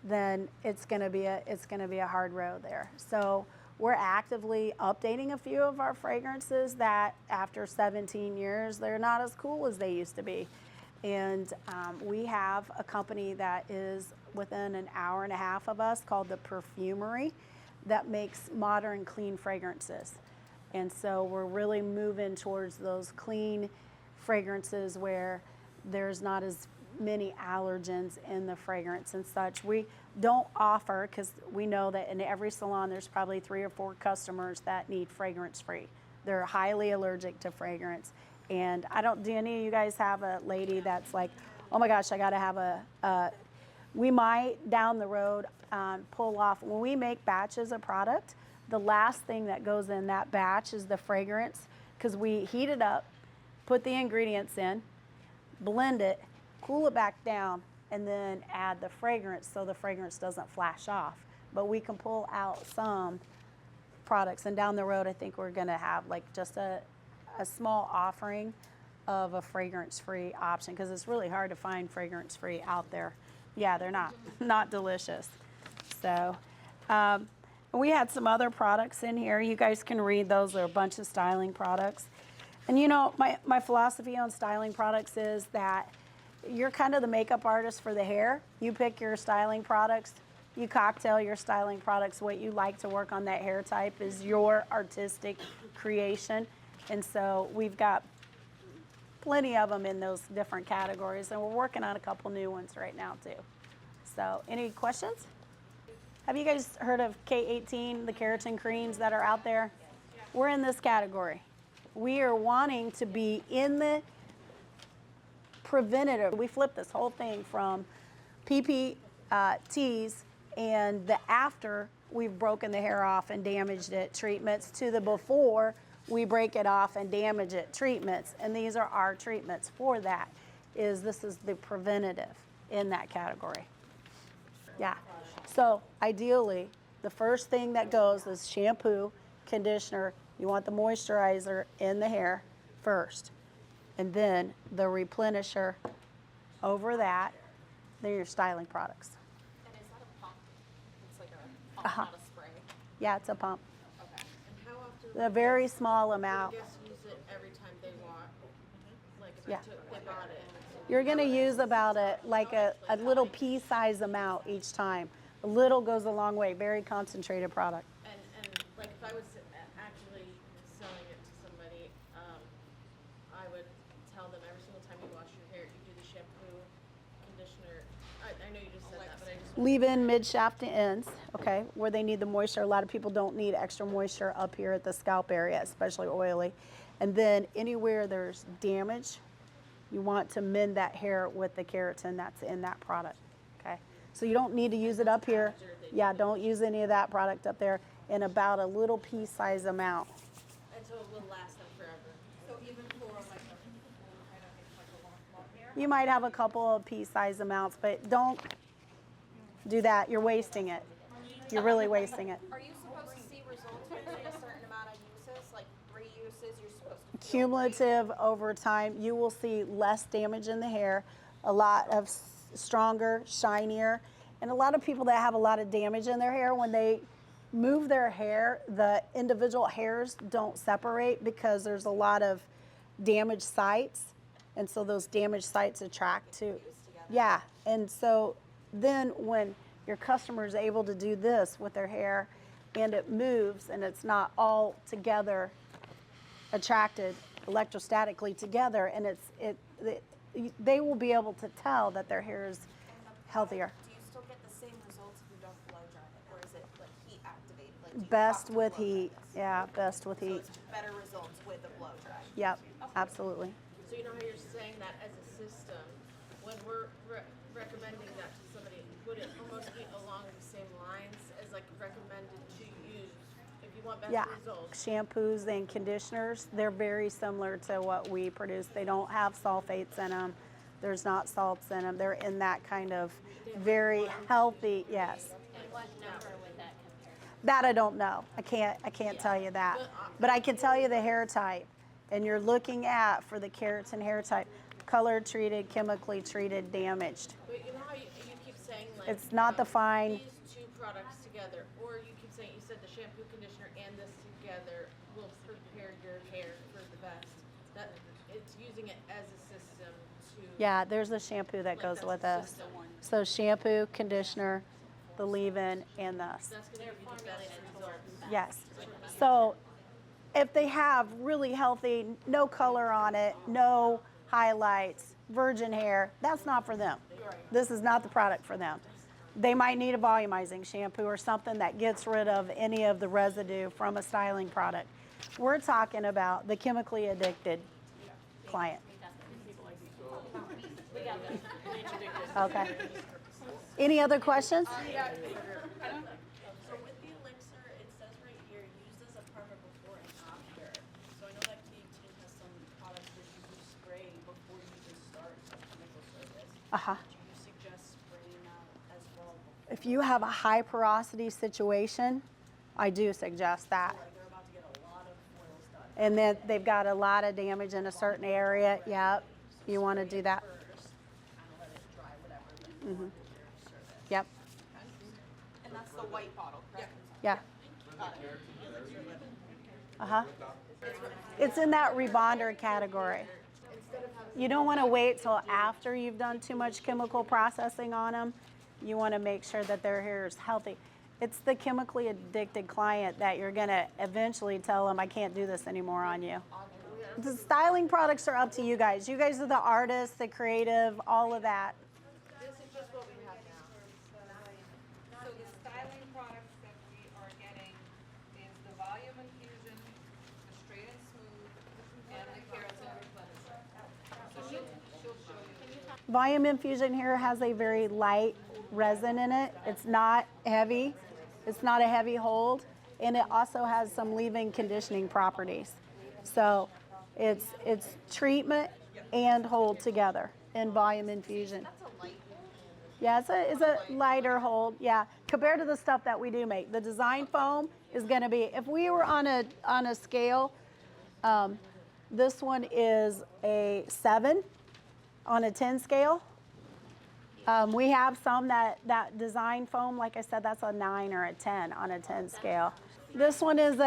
then it's going to be a hard road there. So we're actively updating a few of our fragrances that after 17 years, they're not as cool as they used to be. And we have a company that is within an hour and a half of us called The Perfumery that makes modern clean fragrances. And so we're really moving towards those clean fragrances where there's not as many allergens in the fragrance and such. We don't offer, because we know that in every salon there's probably 3 or 4 customers that need fragrance free. They're highly allergic to fragrance. And do any of you guys have a lady that's like, oh my gosh, I gotta have we might down the road pull off, when we make batches of product, the last thing that goes in that batch is the fragrance, because we heat it up, put the ingredients in, blend it, cool it back down, and then add the fragrance so the fragrance doesn't flash off. But we can pull out some products, and down the road I think we're gonna have like just a small offering of a fragrance-free option, because it's really hard to find fragrance-free out there. Yeah, they're not delicious. So we had some other products in here. You guys can read those. There are a bunch of styling products. And you know, my philosophy on styling products is that you're kind of the makeup artist for the hair. You pick your styling products, you cocktail your styling products. What you like to work on that hair type is your artistic creation. And so we've got plenty of them in those different categories, and we're working on a couple new ones right now too. So, any questions? Have you guys heard of K18, the keratin creams that are out there? We're in this category. We are wanting to be in the preventative. We flipped this whole thing from PPTs and the after we've broken the hair off and damaged it treatments to the before we break it off and damage it treatments. And these are our treatments for that. This is the preventative in that category. Yeah. So ideally, the first thing that goes is shampoo, conditioner. You want the moisturizer in the hair first. And then the replenisher over that. They're your styling products. And is that a pump? It's like a pump, not a spray. Yeah, it's a pump. Okay. And how often A very small amount. do you guys use it every time they want? Like if Yeah. they bought it. You're going to use about a little pea-size amount each time. A little goes a long way. Very concentrated product. And like if I was actually selling it to somebody, I would tell them every single time you wash your hair, you do the shampoo, conditioner. I know you just said that, but I just Leave in mid-shaft to ends, okay, where they need the moisture. A lot of people don't need extra moisture up here at the scalp area, especially oily. And then anywhere there's damage, you want to mend that hair with the keratin that's in that product, okay? So you don't need to use it up here. Yeah, don't use any of that product up there in about a little pea-size amount. and so it will last them forever. So even for like a long hair? You might have a couple of pea-size amounts, but don't do that. You're wasting it. You're really wasting it. Are you supposed to see results within a certain amount of uses, like 3 uses, you're supposed to feel Cumulative over time, you will see less damage in the hair, a lot of stronger, shinier, and a lot of people that have a lot of damage in their hair, when they move their hair, the individual hairs don't separate because there's a lot of damaged sites, and so those damaged sites attract to, yeah, and so then when your customer is able to do this with their hair and it moves and it's not all together attracted electrostatically together, and they will be able to tell that their hair is healthier. Do you still get the same results if you don't blow dry it, or is it like heat activated? Like, do you Best have to with blow heat. dry this? Yeah, best with So heat. it's better results with a blow dry. Yep, absolutely. So you know how you're saying that as a system, when we're recommending that to somebody, would it almost be along the same lines as like recommended to use if you want best Yeah, results? shampoos and conditioners, they're very similar to what we produce. They don't have sulfates in them. There's not salts in them. They're in that kind of very healthy, yes. And what number would that compare to? That I don't know. I can't tell you that. But I can tell you the hair type. And you're looking at, for the keratin hair type, color treated, chemically treated, damaged. But you know how you keep saying like It's not the fine. these two products together, or you keep saying, you said the shampoo, conditioner, and this together will prepare your hair for the best. That it's using it as a system to. Yeah, there's a shampoo that like, goes that's with the us. system. So shampoo, conditioner, the leave-in, and this. That's gonna give you the best results. Yes. So if they have really healthy, no color on it, no highlights, virgin hair, that's not for them. This is not the product for them. They might need a volumizing shampoo or something that gets rid of any of the residue from a styling product. We're talking about the chemically addicted client. Okay. Any other questions? So with the elixir, it says right here, used as a primer before and after. So I know that K18 has some products that you do spray before you even start a chemical service. Uh-huh. Do you suggest spraying that as well? If you have a high porosity situation, I do suggest that. Like they're about to get a lot of foils done And then they've got a lot of damage in a certain area. Yep. You want to do that. first, kind of let it dry, whatever, then go on with your service. Yep. And that's the white bottle, correct? Yeah. Uh-huh. It's in that rebonder category. You don't want to wait till after you've done too much chemical processing on them. You want to make sure that their hair is healthy. It's the chemically addicted client that you're going to eventually tell them, I can't do this anymore on you. We The styling products are up to you guys. You guys are the artists, the creative, all of that. This is just what we have now. So the styling products that we are getting is the volume infusion, the straight and smooth, and the keratin replenisher. So she'll show you. Volume infusion here has a very light resin in it. It's not heavy. It's not a heavy hold. And it also has some leave-in conditioning properties. So it's treatment and hold together in volume infusion. Yeah, it's a lighter hold. Yeah, compared to the stuff that we do make. The design foam is going to be, if we were on a scale, this one is a 7 on a 10 scale. We have some that design foam, like I said, that's a 9 or a 10 on a 10 scale. This one is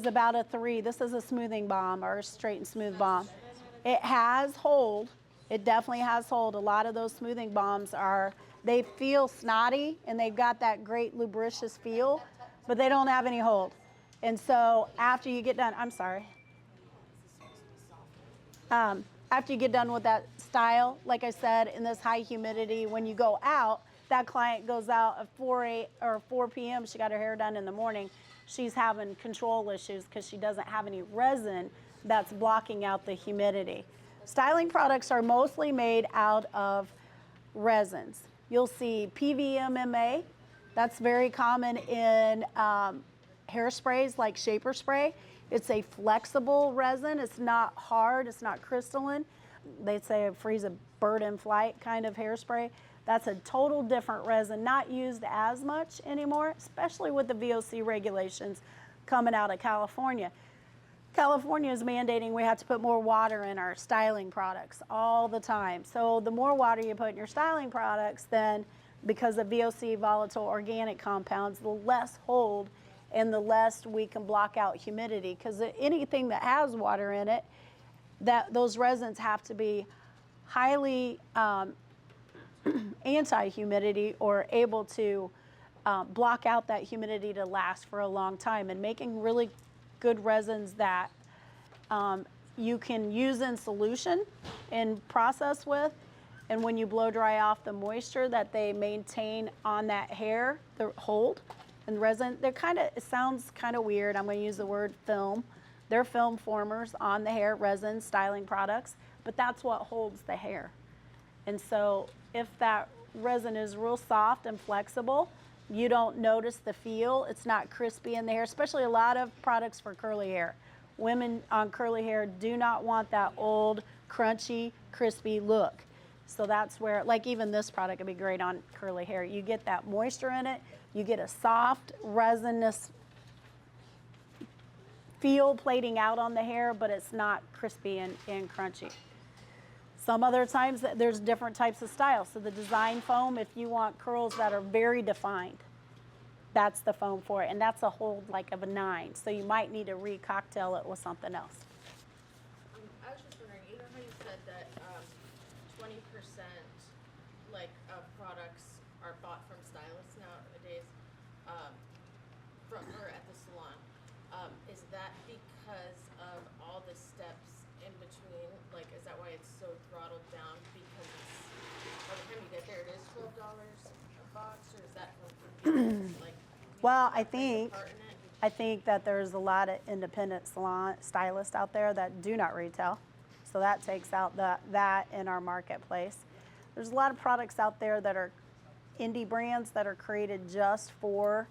about a 3. This is a smoothing balm or a straight and smooth balm. It has hold. It definitely has hold. A lot of those smoothing balms they feel snotty and they've got that great lubricious feel, but they don't have any hold. And so after you get done, I'm sorry. After you get done with that style, like I said, in this high humidity, when you go out, that client goes out at 4 p.m. She got her hair done in the morning. She's having control issues because she doesn't have any resin that's blocking out the humidity. Styling products are mostly made out of resins. You'll see PVMMA. That's very common in hairsprays like shaper spray. It's a flexible resin. It's not hard. It's not crystalline. They say it frees a bird in flight kind of hairspray. That's a total different resin, not used as much anymore, especially with the VOC regulations coming out of California. California is mandating we have to put more water in our styling products all the time. So the more water you put in your styling products, then because of VOC, volatile organic compounds, the less hold and the less we can block out humidity. Because anything that has water in it, those resins have to be highly anti-humidity or able to block out that humidity to last for a long time. And making really good resins that you can use in solution and process with, and when you blow dry off the moisture that they maintain on that hair, the hold and resin, it sounds kind of weird. I'm going to use the word film. They're film formers on the hair, resin, styling products, but that's what holds the hair. And so if that resin is real soft and flexible, you don't notice the feel. It's not crispy in the hair, especially a lot of products for curly hair. Women on curly hair do not want that old, crunchy, crispy look. So that's where, like even this product would be great on curly hair. You get that moisture in it. You get a soft, resinous feel plating out on the hair, but it's not crispy and crunchy. Some other times there's different types of styles. So the design foam, if you want curls that are very defined, that's the foam for it. And that's a hold like of a 9. So you might need to recocktail it with something else. I was just wondering, you know how you said that 20% like of products are bought from stylists nowadays, or at the salon. Is that because of all the steps in between? Like, is that why it's so throttled down? Because it's, by the time you get there, it is $12 a box, or is that from like? Well, I playing a think part in it? I think that there's a lot of independent salon stylists out there that do not retail. So that takes out that in our marketplace. There's a lot of products out there that are indie brands that are created just for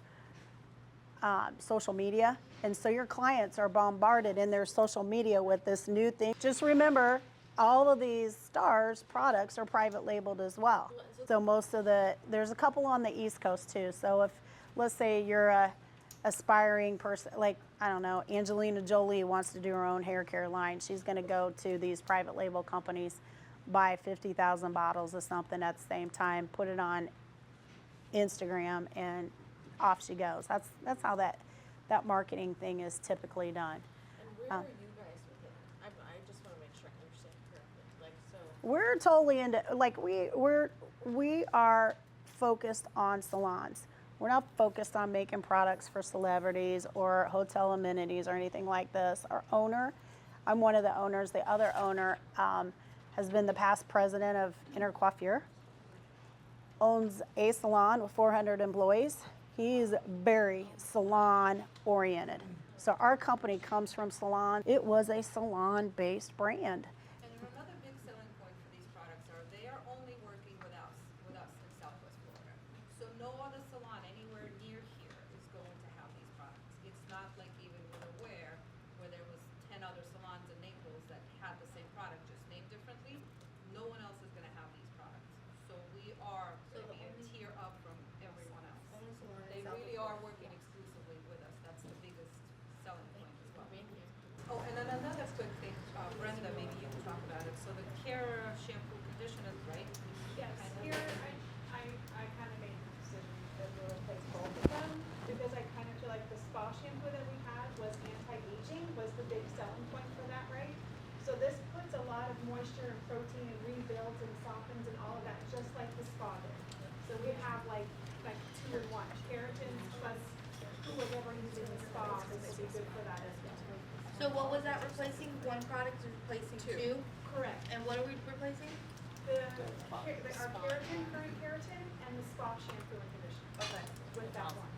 social media. And so your clients are bombarded in their social media with this new thing. Just remember, all of these stars products are private labeled as well. So there's a couple on the East Coast too. So if, let's say you're a aspiring person, like, I don't know, Angelina Jolie wants to do her own hair care line. She's going to go to these private label companies, buy 50,000 bottles of something at the same time, put it on Instagram, and off she goes. That's how that marketing thing is typically done. And where are you guys with it? I just want to make sure I understand correctly. Like, so. We're totally into, like, we are focused on salons. We're not focused on making products for celebrities or hotel amenities or anything like this. Our owner I'm one of the owners. The other owner has been the past president of Inner Coiffure, owns a salon with 400 employees. He's very salon oriented. So our company comes from salon. It was a salon-based brand. And another big selling point for these products are they are only working with us in Southwest Florida. So no other salon anywhere near here is going to have these products. It's not like even with Aware, where there was 10 other salons in Naples that had the same product, just named differently. No one else is gonna have these products. So we are gonna be a tier up from everyone else. They really are working exclusively with us. That's the biggest selling point as well. Oh, and then another quick thing, Brenda, maybe you can talk about it. So the Care shampoo conditioners, right? Yes, here I kind of made the decision that we'll replace both of them because I kind of feel like the spa shampoo that we had was anti-aging, was the big selling point for that, right? So this puts a lot of moisture and protein and rebuilds and softens and all of that, just like the spa did. So we have like 2-in-1, keratin plus whoever using the spa, this will be good for that as well. So what was that replacing? One product is replacing two? Correct. And what are we replacing? Our keratin, current keratin, and the spa shampoo and conditioner. Okay. With that one.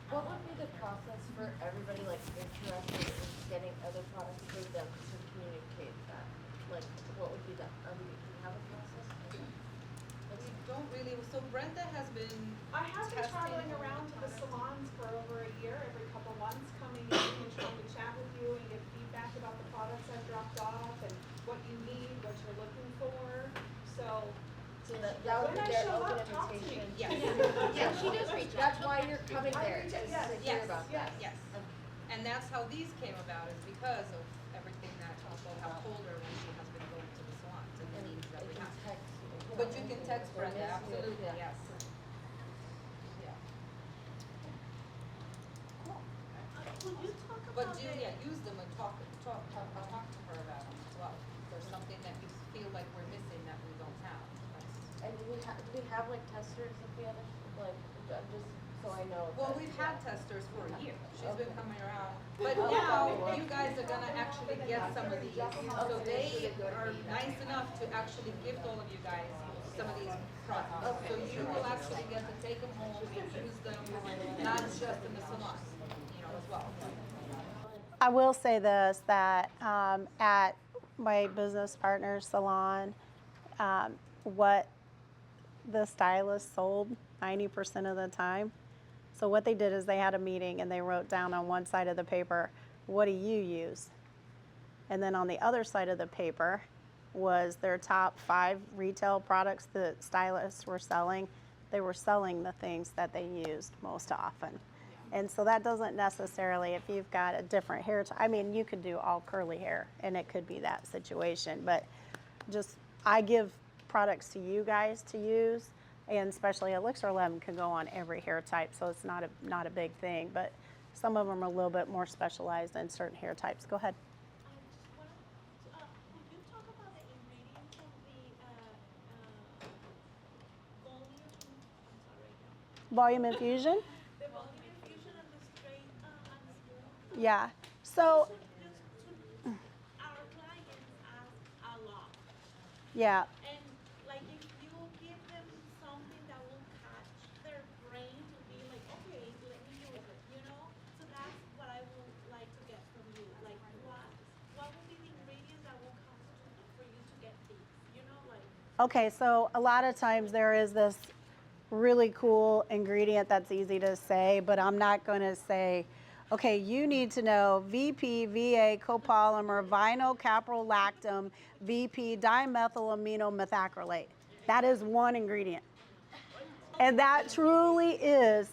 What would be the process for everybody like interested in getting other products through them to communicate that? Like, what would be the, do you have a process? We don't really, so Brenda has been I have been testing traveling all around to the time. salons for over a year, every couple months, coming in and trying to chat with you and get feedback about the products I've dropped off and what you need, what you're looking for. So So that would when be I their show open up, talk to me. invitation. Yes. Yeah, she does reach out. That's why you're coming I there, reach is out, to yes, hear about that. Yes. And that's how these came about, is because of everything that people have told her when she has been going to the salons and the And needs that it we can have. text you. But you can text They're Brenda, missing it, absolutely, yeah. yes. Yeah. Could you talk But about do, yeah, use them and talk to her about them as well. If there's something that you feel like we're missing that we don't have. And do we have like testers at the other, like, I'm just, so I know. Well, that- we've had testers for a year. She's been Okay. coming around. But now, you guys are gonna actually get some of these. So they are nice enough to actually gift all of you guys some of these products. So you will actually get to take them home and use them, not just in the salon, as well. I will say this, that at my business partner's salon, what the stylist sold 90% of the time. So what they did is they had a meeting and they wrote down on one side of the paper, what do you use? And then on the other side of the paper was their top 5 retail products that stylists were selling. They were selling the things that they used most often. And so that doesn't necessarily, if you've got a different hair type, I mean, you could do all curly hair and it could be that situation, but just, I give products to you guys to use, and especially Elixir 11 can go on every hair type, so it's not a big thing, but some of them are a little bit more specialized in certain hair types. Go ahead. Could you talk about the ingredients of the Volume infusion? the volume infusion and the straight and smooth? Yeah. So, Our clients ask a lot, yeah. and like if you give them something that will catch their brain to be like, okay, let me use it, So that's what I would like to get from you. Like, what would be the ingredients that will constitute for you to get these? Okay, so a lot of times there is this really cool ingredient that's easy to say, but I'm not going to say, okay, you need to know VP, VA, copolymer, vinyl caprolactam, VP, dimethylamino methacrylate. That is one ingredient. And that truly is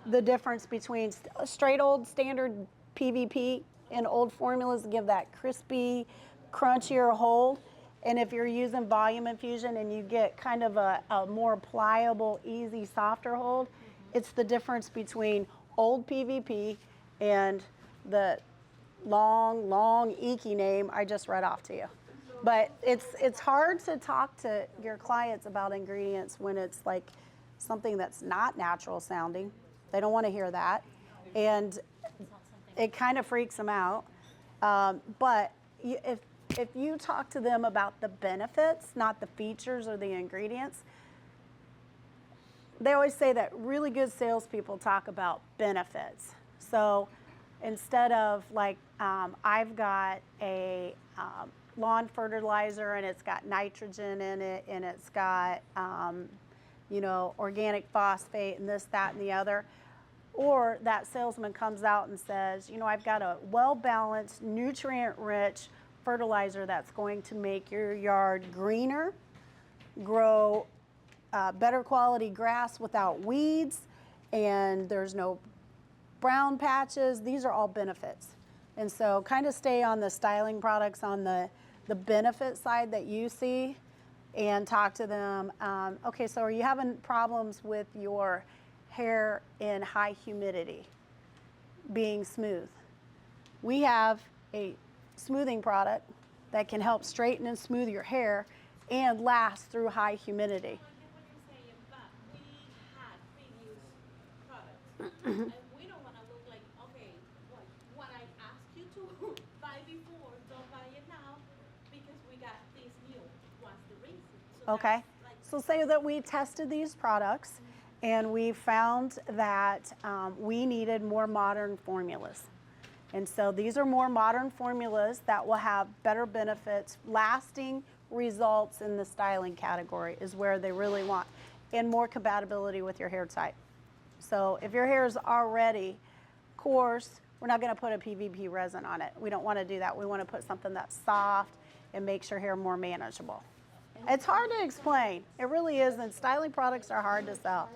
the difference between straight old standard PVP and old formulas give that crispy, crunchier hold. And if you're using volume infusion and you get kind of a more pliable, easy, softer hold, it's the difference between old PVP and the long, eeky name I just read off to you. But it's hard to talk to your clients about ingredients when it's like something that's not natural sounding. They don't want to hear that. And it kind of freaks them out. But if you talk to them about the benefits, not the features or the ingredients, they always say that really good salespeople talk about benefits. So instead of like, I've got a lawn fertilizer and it's got nitrogen in it and it's got, you know, organic phosphate and this, that, and the other. Or that salesman comes out and says, you know, I've got a well-balanced, nutrient-rich fertilizer that's going to make your yard greener, grow better quality grass without weeds, and there's no brown patches. These are all benefits. And so kind of stay on the styling products on the benefit side that you see and talk to them. Okay, so are you having problems with your hair in high humidity being smooth? We have a smoothing product that can help straighten and smooth your hair and last through high humidity. What you're saying, but we had previous products, and we don't want to look like, okay, what I asked you to buy before, don't buy it now, because we got this new. What's the reason? So Okay, that's like, so say that we tested these products and we found that we needed more modern formulas. And so these are more modern formulas that will have better benefits, lasting results in the styling category is where they really want, and more compatibility with your hair type. So if your hair is already coarse, we're not gonna put a PVP resin on it. We don't wanna do that. We wanna put something that's soft and makes your hair more manageable. It's hard to explain. It really is, and styling products are hard to sell.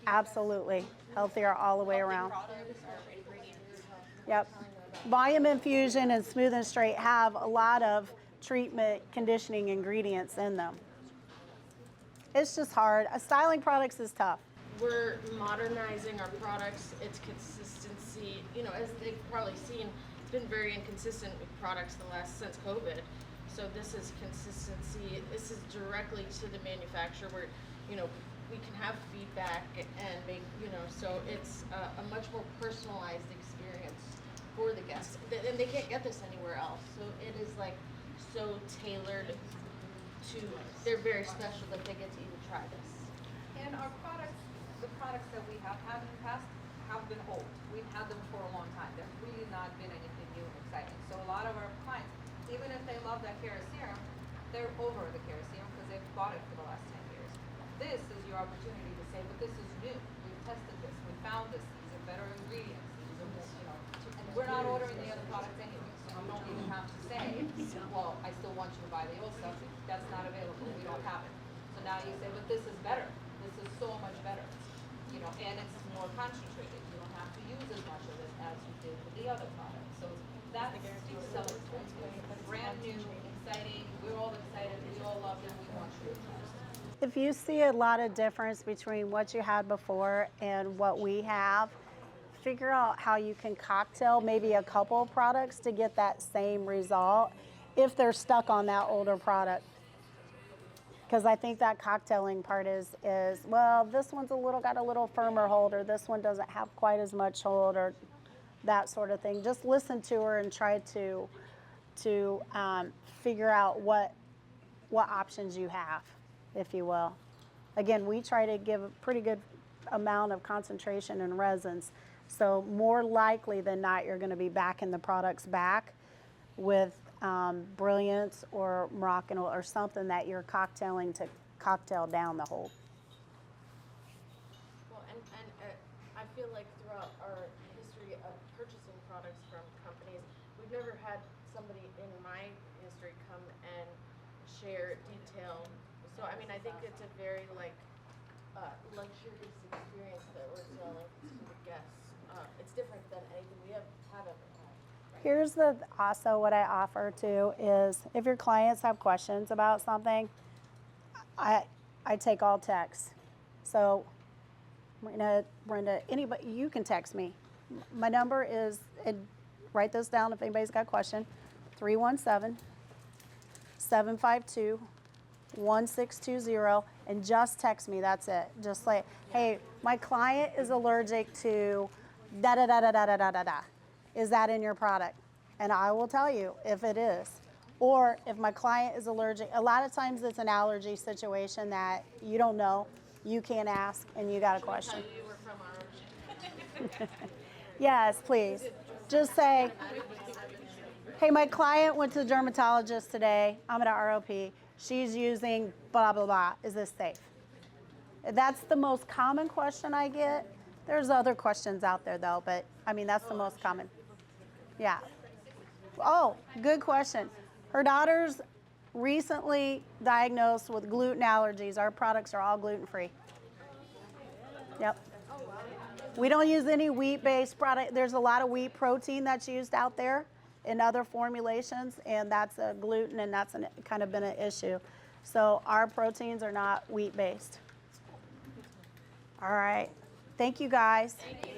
Absolutely. Healthier all the way around. Yep. Volume infusion and smooth and straight have a lot of treatment conditioning ingredients in them. It's just hard. Styling products is tough. We're modernizing our products. It's consistency. You know, as they've probably seen, it's been very inconsistent with products since COVID. So this is consistency. This is directly to the manufacturer where, you know, we can have feedback and make, you know, so it's a much more personalized experience for the guests. And they can't get this anywhere else. So it is like so tailored to, they're very special that they get to even try this. And our products, the products that we have had in the past have been old. We've had them for a long time. There's really not been anything new and exciting. So a lot of our clients, even if they love that Hair Serum, they're over the Hair Serum because they've bought it for the last 10 years. This is your opportunity to say, but this is new. We've tested this. We found this. These are better ingredients. These are more, you know, and we're not ordering the other products anyway. So you don't even have to say, well, I still want you to buy the old stuff. That's not available. We don't have it. So now you say, but this is better. This is so much better. You know, and it's more concentrated. You don't have to use as much of it as you did with the other products. So that's the selling point. Brand new, exciting. We're all excited. We all love it. We want you to try it. If you see a lot of difference between what you had before and what we have, figure out how you can cocktail maybe a couple of products to get that same result if they're stuck on that older product. Because I think that cocktailing part is, well, this one's got a little firmer hold, or this one doesn't have quite as much hold, or that sort of thing. Just listen to her and try to figure out what options you have, if you will. Again, we try to give a pretty good amount of concentration in resins. So more likely than not, you're going to be backing the products back with Brilliance or Moroccan or something that you're cocktailing to cocktail down the hold. Well, and I feel like throughout our history of purchasing products from companies, we've never had somebody in my history come and share detail. So, I mean, I think it's a very luxurious experience that we're selling to the guests. It's different than anything we have ever had. Here's also what I offer too is if your clients have questions about something, I take all texts. So Brenda, anybody, you can text me. My number is, and write this down if anybody's got a question, 317-752-1620, and just text me, that's it. Just like, hey, my client is allergic to da-da-da-da-da-da-da-da. is that in your product? And I will tell you if it is. Or if my client is allergic, a lot of times it's an allergy situation that you don't know, you can't ask, and you got a question. You were from our origin. Yes, please. Just say, hey, my client went to the dermatologist today. I'm at a ROP. She's using blah, blah, blah. Is this safe? That's the most common question I get. There's other questions out there, though, but I mean, that's the most common. Yeah. Oh, good question. Her daughter's recently diagnosed with gluten allergies. Our products are all gluten-free. Yep. We don't use any wheat-based product. There's a lot of wheat protein that's used out there in other formulations, and that's a gluten, and that's kind of been an issue. So our proteins are not wheat-based. All right. Thank you, guys. Thank you.